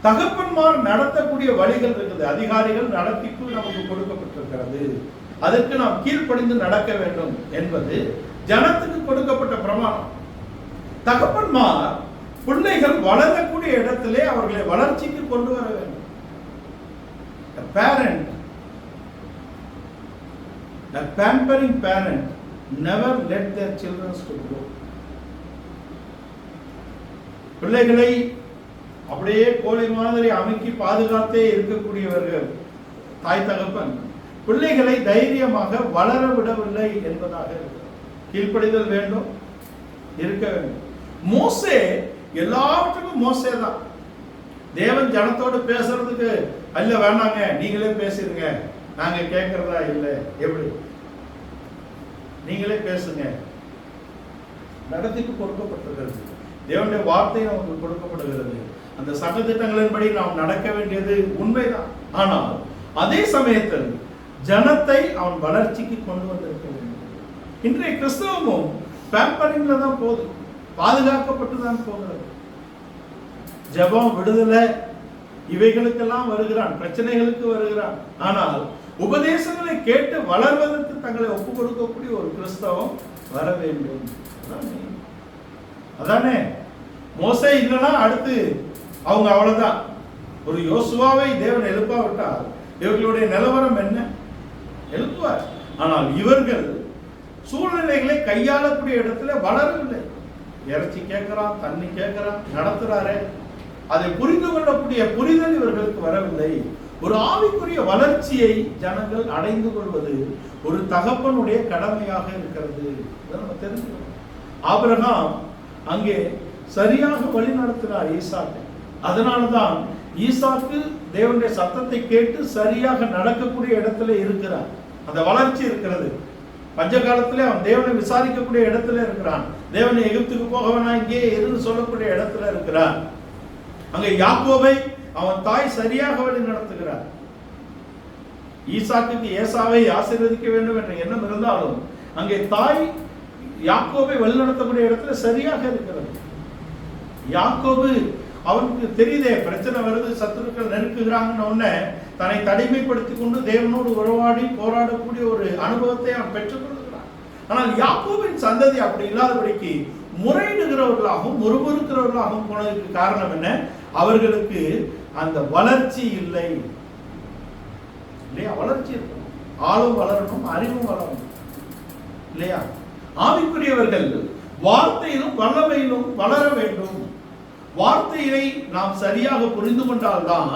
தகப்பன்மார் நடத்தக்கூடிய வழிகள் இருக்குது. அதிகாரிகள் நடத்திக்கு நமக்கு கொடுக்கப்பட்டிருக்கிறது. அதற்கு நாம் கீழ்ப்படிந்து நடக்க வேண்டும் என்பது ஜனத்துக்கு கொடுக்கப்பட்ட பிரமாணம். தகப்பன்மார் பிள்ளைகள் வளரக்கூடிய இடத்திலே அவர்களை வளர்ச்சிக்கு கொண்டு வர வேண்டும். A pampering parent never let their children to grow. பிள்ளைகளை அப்படியே கோழி மாதிரி அமைக்கி பாதுகாத்தே இருக்கக்கூடியவர்கள் தாய் தகப்பன் பிள்ளைகளை தைரியமாக வளர விடவில்லை என்பதாக கீழ்ப்படிதல் வேண்டும், இருக்க வேண்டும். மோசே எல்லாவற்றுக்கும் மோசே தான். தேவன் ஜனத்தோடு பேசுறதுக்கு அல்ல, வேணாங்க நீங்களே பேசுங்க, நாங்க கேட்கறதா இல்லை, எப்படி நீங்களே பேசுங்க. நடத்திக்கு கொடுக்கப்பட்டிருக்கிறது. தேவனுடைய வார்த்தை நமக்கு கொடுக்கப்படுகிறது. அந்த சட்டத்திட்டங்களின்படி நாம் நடக்க வேண்டியது உண்மைதான். ஆனால் அதே சமயத்தில் ஜனத்தை அவன் வளர்ச்சிக்கு கொண்டு வந்திருக்க வேண்டும். இன்றைய கிறிஸ்தவமும் பேம்பரிங்ல தான் போகுது, பாதுகாக்கப்பட்டு தான் போகிறது. ஜெபம், விடுதலை இவைகளுக்கெல்லாம் வருகிறான், பிரச்சனைகளுக்கு வருகிறான். ஆனால் உபதேசங்களை கேட்டு வளர்வதற்கு தங்களை ஒப்பு கொடுக்கக்கூடிய ஒரு கிறிஸ்தவம் வர வேண்டும். அதானே மோசே இல்லைன்னா அடுத்து அவங்க அவ்வளவுதான். ஒரு யோசுவாவை தேவன் எழுப்பாவிட்டால் இவர்களுடைய நிலவரம் என்ன? எழுப்புவார். ஆனால் இவர்கள் சூழ்நிலைகளை கையாளக்கூடிய இடத்துல வளரவில்லை. இறைச்சி கேட்கிறான், தண்ணி கேட்கிறான், நடத்துறாரு. அதை புரிந்து கொள்ளக்கூடிய புரிதல் இவர்களுக்கு வரவில்லை. ஒரு ஆவிக்குரிய வளர்ச்சியை ஜனங்கள் அடைந்து கொள்வது ஒரு தகப்பனுடைய கடமையாக இருக்கிறது. நம்ம தெரிஞ்சுக்கணும். ஆபிரகாம் அங்கே சரியாக வழி நடத்தினார் ஈசாக்கை. அதனால்தான் ஈசாக்கு தேவனுடைய சத்தத்தை கேட்டு சரியாக நடக்கக்கூடிய இடத்துல இருக்கிறார். அந்த வளர்ச்சி இருக்கிறது. பஞ்ச காலத்திலே அவன் தேவனை விசாரிக்கக்கூடிய இடத்துல இருக்கிறான். தேவனை எகிப்துக்கு போக வேணாம், இங்கே இருந்து சொல்லக்கூடிய இடத்துல இருக்கிறான். அங்க யாக்கோபை அவன் தாய் சரியாக வழி நடத்துகிறார். ஈசாக்குக்கு ஏசாவை ஆசீர்வதிக்க வேண்டும் என்ற எண்ணம் இருந்தாலும் அங்கே தாய் யாக்கோபை வழிநடத்தக்கூடிய இடத்துல சரியாக இருக்கிறது. யாக்கோபு அவனுக்கு தெரியுதே பிரச்சனை வருது, சத்துருக்கள் நெருக்குகிறாங்கன்னு உடனே தன்னை தனிமைப்படுத்திக் கொண்டு தேவனோடு உறவாடி போராடக்கூடிய ஒரு அனுபவத்தை அவன் பெற்றுக் கொள்கிறான். ஆனால் யாக்கோபின் சந்ததி அப்படி இல்லாதபடிக்கு முறையிடுகிறவர்களாகவும் முறுமுறுக்கிறவர்களாகவும் போனதுக்கு காரணம் என்ன? அவர்களுக்கு அந்த வளர்ச்சி இல்லை இல்லையா? வளர்ச்சி இருக்கணும், ஆளும் வளரணும், அறிவும் வளரணும் இல்லையா? ஆவிக்குரியவர்கள் வார்த்தையிலும் வல்லமையிலும் வளர வேண்டும். வார்த்தையை நாம் சரியாக புரிந்து கொண்டால்தான்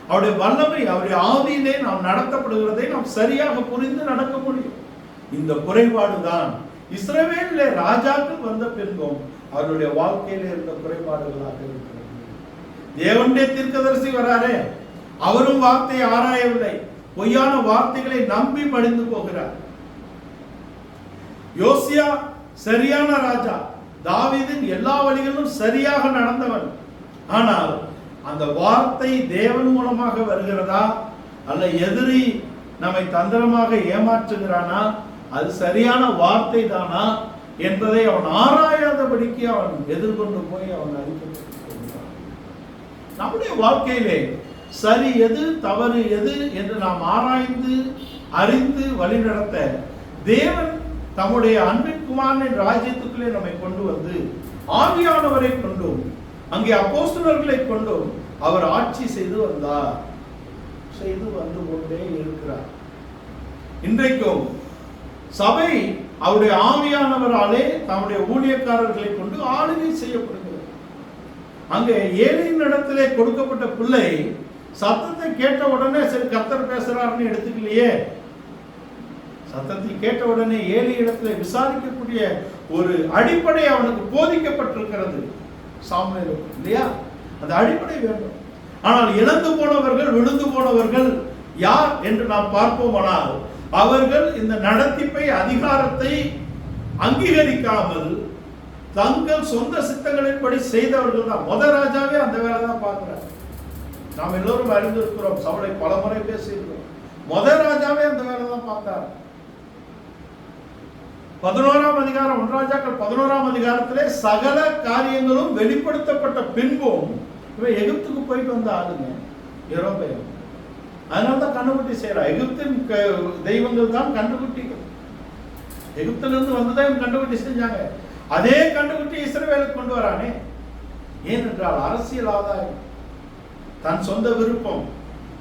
அவருடைய வல்லமை, அவருடைய ஆவியிலே நாம் நடத்தப்படுகிறதை நாம் சரியாக புரிந்து நடக்க முடியும். இந்த குறைபாடுதான் இஸ்ரவேலிலே ராஜாக்கள் வந்த பின்பும் அவருடைய வாழ்க்கையில இருந்த குறைபாடுகளாக இருக்கிறது. தேவனுடைய தீர்க்கதரிசி வராரே, அவரும் வார்த்தையை ஆராயவில்லை, பொய்யான வார்த்தைகளை நம்பி மடிந்து போகிறார். யோசியா சரியான ராஜா, தாவீதின் எல்லா வழிகளிலும் சரியாக நடந்தவன். ஆனால் அந்த வார்த்தை தேவன் மூலமாக வருகிறதா அல்ல எதிரி நம்மை தந்திரமாக ஏமாற்றுகிறானா, அது சரியான வார்த்தை தானா என்பதை அவன் ஆராயாதபடிக்கு அவன் எதிர்கொண்டு போய் அவன் அறிவிக்கிறான். நம்முடைய வாழ்க்கையிலே சரி எது தவறு எது என்று நாம் ஆராய்ந்து அறிந்து வழிநடத்த தேவன் தம்முடைய அன்பின் குமாரனின் ராஜ்யத்துக்குள்ளே நம்மை கொண்டு வந்து ஆவியானவரை கொண்டும் அங்கே அப்போஸ்தலர்களை கொண்டும் அவர் ஆட்சி செய்து வந்தார், செய்து வந்து கொண்டே இருக்கிறார். இன்றைக்கும் சபை அவருடைய ஆவியானவராலே தம்முடைய ஊழியக்காரர்களை கொண்டு ஆளுகை செய்யப்படுகிறது. அங்கே ஏலியின் இடத்திலே கொடுக்கப்பட்ட பிள்ளை சத்தத்தை கேட்ட உடனே சரி கர்த்தர் பேசுறாருன்னு எடுத்துக்கலையே. சத்தத்தை கேட்ட உடனே ஏழு இடத்துல விசாரிக்கக்கூடிய ஒரு அடிப்படை அவனுக்கு போதிக்கப்பட்டிருக்கிறது சாமுவேல் இல்லையா? அந்த அடிப்படை வேண்டும். ஆனால் இழந்து போனவர்கள் விழுந்து போனவர்கள் யார் என்று நாம் பார்ப்போமானால் அவர்கள் இந்த நடத்திப்பை அதிகாரத்தை அங்கீகரிக்காமல் தங்கள் சொந்த சித்தங்களின்படி செய்தவர்கள் தான். முதல் ராஜாவே அந்த வேலை தான் பார்க்கிறார். நாம் எல்லோரும் அறிந்திருக்கிறோம், சவுலை பல முறை பேசியிருக்கிறோம். முதல் ராஜாவே அந்த வேலை தான் பார்த்தார். 11ஆம் அதிகாரம் 1 ராஜாக்கள் 11ஆம் அதிகாரத்திலே சகல காரியங்களும் வெளிப்படுத்தப்பட்ட பின்பும் இவன் எகிப்துக்கு போயிட்டு வந்த ஆளுங்க யெரொபெயாம். அதனால்தான் கண்டுகுட்டி செய்யறா. எகிப்தின் தெய்வங்கள் தான் கண்டுகுட்டிகள். எகிப்திலிருந்து வந்துதான் கண்டுகுட்டி செஞ்சாங்க. அதே கண்டுகுட்டி இஸ்ரவேலுக்கு கொண்டு வரானே. ஏனென்றால் அரசியல் ஆதாயம், தன் சொந்த விருப்பம்,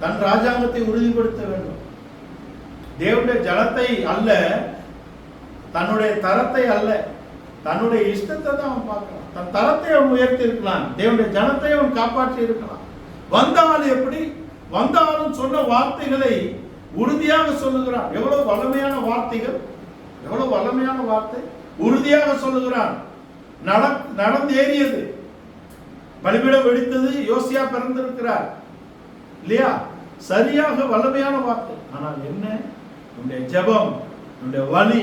தன் ராஜாங்கத்தை உறுதிப்படுத்த வேண்டும். தேவனுடைய ஜனத்தை அல்ல, தன்னுடைய தரத்தை அல்ல, தன்னுடைய இஷ்டத்தை தான் அவன் பார்க்கலாம். தன் தரத்தை அவன் உயர்த்தி இருக்கலாம், தேவனுடைய ஜனத்தை அவன் காப்பாற்றி இருக்கலாம். வந்தாலும் எப்படி வந்தாலும் சொன்ன வார்த்தைகளை உறுதியாக சொல்லுகிறான். எவ்வளவு வல்லமையான வார்த்தைகள், எவ்வளவு வல்லமையான வார்த்தை, உறுதியாக சொல்லுகிறான். நடந்தேறியது, பலிபீடம் வெடித்தது, யோசியா பிறந்திருக்கிறார் இல்லையா? சரியாக வல்லமையான வார்த்தை. ஆனால் என்ன, உன்னுடைய ஜெபம், உன்னுடைய வலி,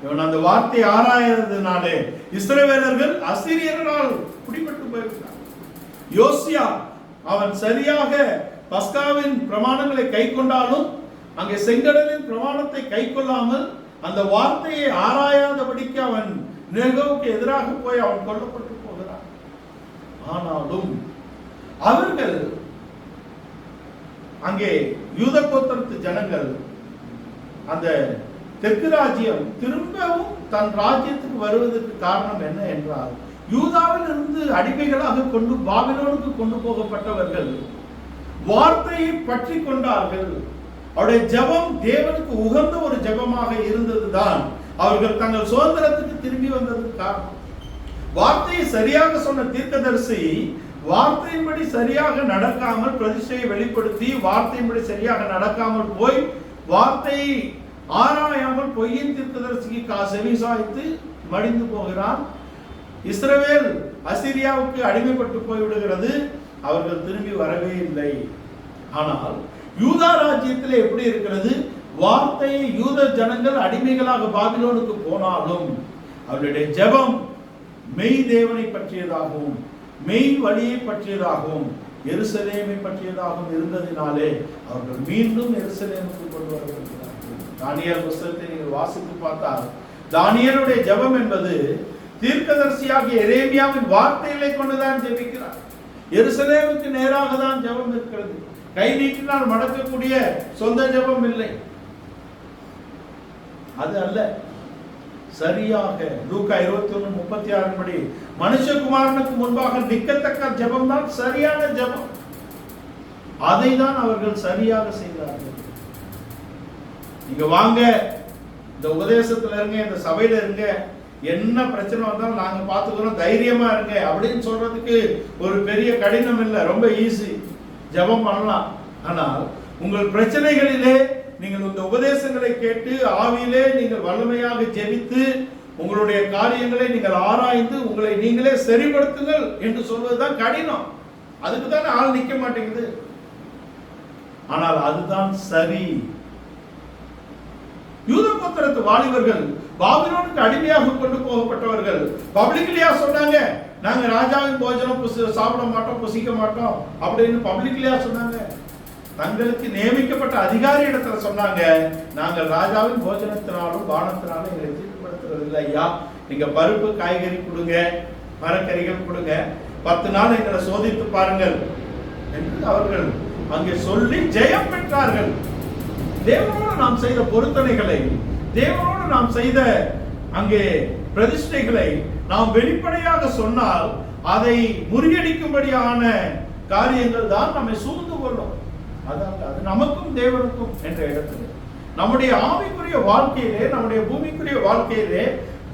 இவன் அந்த வார்த்தை ஆராயறதுனாலே இஸ்ரவேலர்கள் அசீரியர்களால் பிடிபட்டு போயிருக்கிறார். யோசியா அவன் சரியாக பஸ்காவின் பிரமாணங்களை கை கொண்டாலும் அங்கே செங்கடலின் பிரமாணத்தை கை கொள்ளாமல் அந்த வார்த்தையை ஆராயாதபடிக்கு அவன் நேகோவுக்கு எதிராக போய் அவன் கொல்லப்பட்டு போகிறான். ஆனாலும் அவர்கள் அங்கே யூத கோத்திரத்து ஜனங்கள் அந்த தெற்கு ராஜ்யம் திரும்பவும் தன் ராஜ்யத்துக்கு வருவதற்கு காரணம் என்ன என்றால், யூதாவில் இருந்து அடிமைகளாக கொண்டு பாபிலோனுக்கு கொண்டு போகப்பட்டவர்கள் வார்த்தையை பற்றி கொண்டார்கள். அவருடைய ஜெபம் தேவனுக்கு உகந்த ஒரு ஜெபமாக இருந்ததுதான் அவர்கள் தங்கள் சுதந்திரத்துக்கு திரும்பி வந்ததுக்கு காரணம். வார்த்தையை சரியாக சொன்ன தீர்க்கதரிசி வார்த்தையின்படி சரியாக நடக்காமல் பிரதிஷ்டையை வெளிப்படுத்தி வார்த்தையின்படி சரியாக நடக்காமல் போய் வார்த்தையை ஆராயாமல் பொய்யின் தீர்க்கதரிசிக்கு செவி சாய்த்து மடிந்து போகிறான். இஸ்ரவேல் அசீரியாவுக்கு அடிமைப்பட்டு போய்விடுகிறது. அவர்கள் திரும்பி வரவே இல்லை. ஆனால் யூதா ராஜ்யத்தில் எப்படி இருக்கிறது? வார்த்தையை யூத ஜனங்கள் அடிமைகளாக பாபிலோனுக்கு போனாலும் அவருடைய ஜெபம் மெய் தேவனை பற்றியதாகவும் மெய் வழியை பற்றியதாகவும் எருசலேமை பற்றியதாகவும் இருந்ததினாலே அவர்கள் மீண்டும் எருசலேமுக்கு கொண்டு வரப்படுகிறார்கள். தானியேல் புத்தகத்தை நீங்கள் வாசித்து பார்த்தால் தானியேலுடைய ஜெபம் என்பது தீர்க்கதரிசியாகிய எரேமியாவின் வார்த்தைகளை கொண்டுதான் ஜெபிக்கிறார். எருசலேமுக்கு நேராக தான் ஜெபம் இருக்கிறது. கை நீட்டினால் மடக்கக்கூடிய சொந்த ஜெபம் இல்லை, அது அல்ல. சரியாக லூக்கா 21:36 படி மனுஷகுமாரனுக்கு முன்பாக நிற்கத்தக்க ஜெபம் தான் சரியான ஜெபம். அதை தான் அவர்கள் சரியாக செய்தார்கள். நீங்க வாங்க, இந்த உபதேசத்துல இருங்க, இந்த சபையில இருங்க, என்ன பிரச்சனை வந்தாலும் நாங்க பார்த்துக்கிறோம், தைரியமா இருங்க அப்படின்னு சொல்றதுக்கு ஒரு பெரிய கடினம் இல்லை, ரொம்ப ஈஸி. ஜெபம் பண்ணலாம். ஆனால் உங்கள் பிரச்சனைகளிலே நீங்கள் இந்த உபதேசங்களை கேட்டு ஆவியிலே நீங்கள் வல்லமையாக ஜெபித்து உங்களுடைய காரியங்களை நீங்கள் ஆராய்ந்து உங்களை நீங்களே சரிப்படுத்துங்கள் என்று சொல்வதுதான் கடினம். அதுக்கு தான் ஆள் நிற்க மாட்டேங்குது. ஆனால் அதுதான் சரி. யூத கோத்திரத்து வாலிபர்கள் பாபிலோனுக்கு அடிமையாக கொண்டு போகப்பட்டவர்கள் பப்ளிக்லியா சொன்னாங்க, நாங்க ராஜாவின் போஜனம் சாப்பிட மாட்டோம், புசிக்க மாட்டோம் அப்படின்னு பப்ளிக்லியா சொன்னாங்க. தங்களுக்கு நியமிக்கப்பட்ட அதிகாரி இடத்துல சொன்னாங்க, நாங்கள் ராஜாவின் போஜனத்தினாலும் பானத்தினாலும் எங்களை தீர்ப்படுத்துறது இல்லை ஐயா, நீங்க பருப்பு காய்கறி கொடுங்க, மரக்கறிகள் கொடுங்க, 10 நாள் எங்களை சோதித்து பாருங்கள் என்று அவர்கள் அங்கே சொல்லி ஜெயம் பெற்றார்கள். தேவனோடு நாம் செய்த பொருத்தனைகளை, தேவனோடு நாம் செய்த அங்கே பிரதிஷ்டைகளை நாம் வெளிப்படையாக சொன்னால் அதை முறியடிக்கும்படியான காரியங்கள் தான் நம்மை சூழ்ந்து கொள்ளும். அது நமக்கும் தேவனுக்கும் என்ற இடத்துல நம்முடைய ஆவிக்குரிய வாழ்க்கையிலே, நம்முடைய பூமிக்குரிய வாழ்க்கையிலே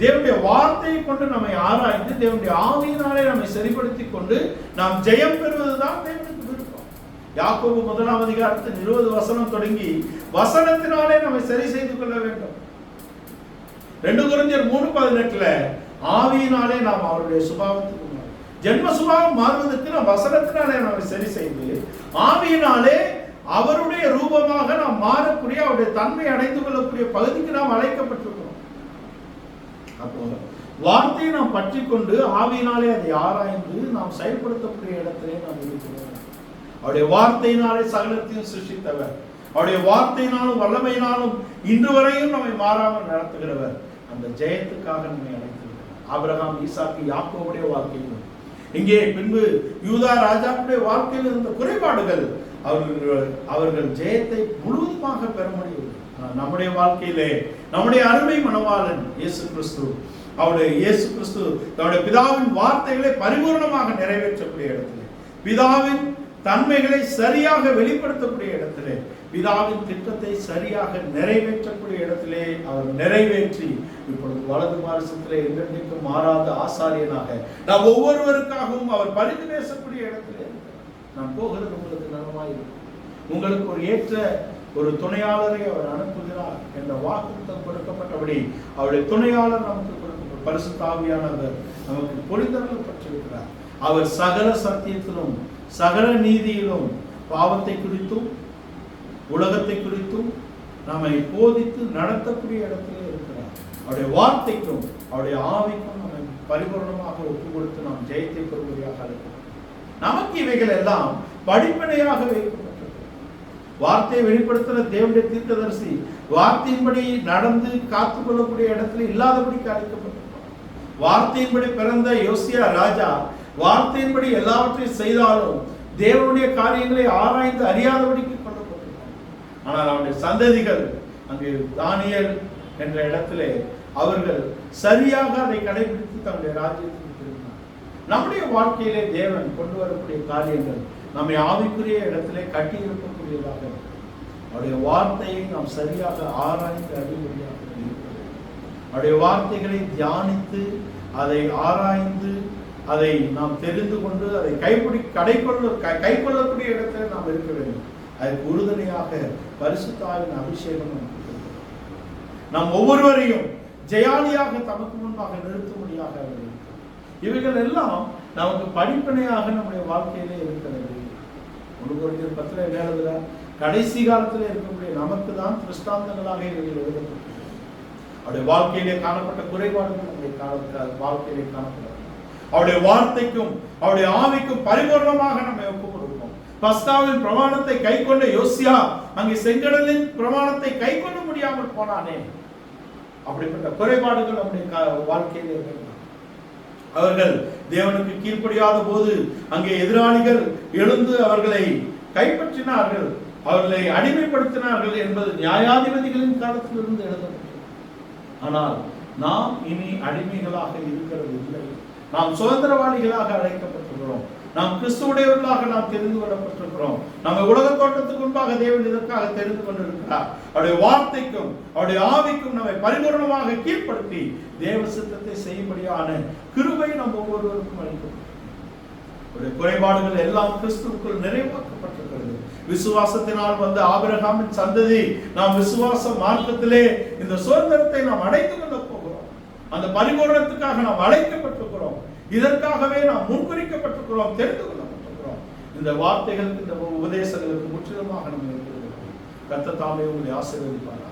தேவனுடைய வார்த்தையை கொண்டு நம்மை ஆராய்ந்து தேவனுடைய ஆவியினாலே நம்மை சரிப்படுத்திக் கொண்டு நாம் ஜெயம் பெறுவதுதான் தேவனுக்கு விருப்பம். யாக்கோபு 1 அதிகாரத்தில் 20 வசனம் தொடங்கி வசனத்தினாலே நம்மை சரி செய்து கொள்ள வேண்டும். 2 கொரிந்தியர் 3:18 ஆவியினாலே நாம் அவருடைய சுபாவத்துக்கு ஜென்ம சுபாவம் மாறுவதற்கு நாம் வசனத்தினாலே நம்மை சரி செய்து ஆவியினாலே அவருடைய ரூபமாக நாம் மாறக்கூடிய அவருடைய தன்மை அடைந்து கொள்ளக்கூடிய பகுதிக்கு நாம் அழைக்கப்பட்டிருக்கிறோம். அப்போ வார்த்தையை நாம் பற்றி கொண்டு ஆவியினாலே அதை ஆராய்ந்து நாம் செயல்படுத்தக்கூடிய இடத்திலே நாம் இருக்கிறோம். அவருடைய வார்த்தையினாலே சகலத்தையும் சிருஷ்டித்தவர், அவருடைய வார்த்தையினாலும் வல்லமையினாலும் இன்று வரையும் நம்மை மாறாமல் நடத்துகிறவர். அந்த ஜெயத்துக்காக நம்மை அழைத்திருக்கிறார். ஆபிரகாம், ஈசாக்கு, யாக்கோபுடைய வாழ்க்கையிலும் இங்கே பின்பு யூதா ராஜாவுடைய வாழ்க்கையில் இருந்த குறைபாடுகள் அவர்கள் ஜெயத்தை முழுவதுமாக பெற முடியவில்லை. நம்முடைய வாழ்க்கையிலே நம்முடைய அருமை மணவாளன் இயேசு கிறிஸ்து, அவருடைய இயேசு கிறிஸ்து தன்னுடைய பிதாவின் வார்த்தைகளை பரிபூர்ணமாக நிறைவேற்றக்கூடிய இடத்திலே, பிதாவின் தன்மைகளை சரியாக வெளிப்படுத்தக்கூடிய இடத்திலே, பிதாவின் திட்டத்தை சரியாக நிறைவேற்றக்கூடிய இடத்திலே அவர் நிறைவேற்றி இப்பொழுது வலது பாரசத்திலே என்றென்றைக்கும் மாறாத ஆசாரியனாக நாம் ஒவ்வொருவருக்காகவும் அவர் பரிந்து பேசக்கூடிய இடத்திலே நான் போகிறது உங்களுக்கு நலமாயிருக்கும். உங்களுக்கு ஒரு ஏற்ற ஒரு துணையாளரை அவர் அனுப்புகிறார் என்ற வாக்குத்தம் கொடுக்கப்பட்டபடி அவருடைய துணையாளர் நமக்கு கொடுக்கப்பட்ட பரிசுத்த ஆவியானவர் நமக்கு பொழிந்தருளப்பட்டிருக்கிறார். அவர் சகல சத்தியத்திலும் சகல நீதியிலும் பாவத்தை குறித்தும் உலகத்தை குறித்தும் நம்மை போதித்து நடத்தக்கூடிய இடத்திலே இருக்கிறார். அவருடைய வார்த்தைக்கும் அவருடைய ஆவிக்கும் நம்மை பரிபூர்ணமாக ஒப்பு கொடுத்து நாம் ஜெயத்தை பெறுவதாக இருக்கிறோம். நமக்கு இவைகள் எல்லாம் படிப்பனையாக வைக்கப்பட்டது. வார்த்தையை வெளிப்படுத்துகிற தேவனுடைய தீர்க்கதரிசி வார்த்தையின்படி நடந்து காத்துக் கொள்ளக்கூடிய இடத்துல இல்லாதபடி அழைக்கப்பட்டிருப்பார். வார்த்தையின்படி பிறந்த யோசியா ராஜா வார்த்தையின்படி எல்லாவற்றையும் செய்தாலும் தேவனுடைய காரியங்களை ஆராய்ந்து அறியாதபடிக்கு கொல்லப்பட்டிருப்பார். ஆனால் அவருடைய சந்ததிகள் அங்கே தானியேல் என்ற இடத்திலே அவர்கள் சரியாக அதை கடைபிடித்து தன்னுடைய ராஜ்யத்தில் திரும்பினார். நம்முடைய வாழ்க்கையிலே தேவன் கொண்டு வரக்கூடிய காரியங்கள் நம்மை ஆவிக்குரிய இடத்திலே கட்டி இருக்கக்கூடியதாக அவருடைய வார்த்தையை நாம் சரியாக ஆராய்ந்து அறிவுரையாக இருக்கிறது. அவருடைய வார்த்தைகளை தியானித்து அதை ஆராய்ந்து அதை நாம் தெரிந்து கொண்டு அதை கைக்கொள்ளக்கூடிய இடத்துல நாம் இருக்க வேண்டும். அதற்கு உறுதுணையாக பரிசுத்த ஆவியின் அபிஷேகம் நமக்கு நாம் ஒவ்வொருவரையும் ஜெயாலியாக தமக்கு முன்பாக நிறுத்தும்படியாக இவைகள் எல்லாம் நமக்கு படிப்பனையாக நம்முடைய வாழ்க்கையிலே இருக்கிறது. 1 கொரிந்தியர் 10 என்ன எழுதுகிறார்? கடைசி காலத்தில் இருக்கக்கூடிய நமக்கு தான் திருஷ்டாந்தங்களாக இவைகள் எழுதப்பட்டது. அவருடைய வாழ்க்கையிலே காணப்பட்ட குறைபாடுகள் நம்முடைய வாழ்க்கையிலே காணப்படும். அவருடைய வார்த்தைக்கும் அவருடைய ஆவிக்கும் பரிபூர்ணமாக நம்மை ஒப்புக் கொடுப்போம். பஸ்காவின் பிரமாணத்தை கை கொண்ட யோசியா அங்கே செங்கடலின் பிரமாணத்தை கை கொள்ள முடியாமல் போனானே. அப்படிப்பட்ட குறைபாடுகள் நம்முடைய வாழ்க்கையிலே இருக்கலாம். அவர்கள் தேவனுக்கு கீழ்ப்படியாத போது அங்கே எதிராளிகள் எழுந்து அவர்களை கைப்பற்றினார்கள், அவர்களை அடிமைப்படுத்தினார்கள் என்பது நியாயாதிபதிகளின் காலத்திலிருந்து எழுதப்பட்டது. ஆனால் நாம் இனி அடிமைகளாக இருக்கிறது இல்லை. நாம் சுதந்திரவாளிகளாக அழைக்கப்பட்டிருக்கிறோம். நாம் கிறிஸ்துவுடையவர்களாக நாம் தெரிந்து கொள்ளப்பட்டிருக்கிறோம். நம்ம உலக தோட்டத்துக்கு முன்பாக தேவன் இதற்காக தெரிந்து கொண்டிருக்கிறார். அவருடைய வார்த்தைக்கும் அவருடைய ஆவிக்கும் நம்மை பரிபூர்ணமாக கீழ்ப்படுத்தி தேவ சித்தத்தை செய்யும்படியான கிருபை நம்ம ஒவ்வொருவருக்கும் அளிக்கப்படும். குறைபாடுகள் எல்லாம் கிறிஸ்துவுக்குள் நிறைவாக்கப்பட்டிருக்கிறது. விசுவாசத்தினால் வந்த ஆபிரகாமின் சந்ததி நாம் விசுவாச மார்க்கத்திலே இந்த சுதந்திரத்தை நாம் அடைந்து கொள்ள போகிறோம். அந்த பரிபூரணத்துக்காக நாம் அழைக்கப்பட்டிருக்கிறோம். இதற்காகவே நாம் முன்குறிக்கப்பட்டிருக்கிறோம், தெரிந்து கொள்ளப்பட்டிருக்கிறோம். இந்த வார்த்தைகளுக்கு, இந்த உபதேசங்களுக்கு முற்றிலுமாக நம்ம இருக்கிறோம். கர்த்தர் தாமே உங்களை ஆசீர்வதிப்பாராக.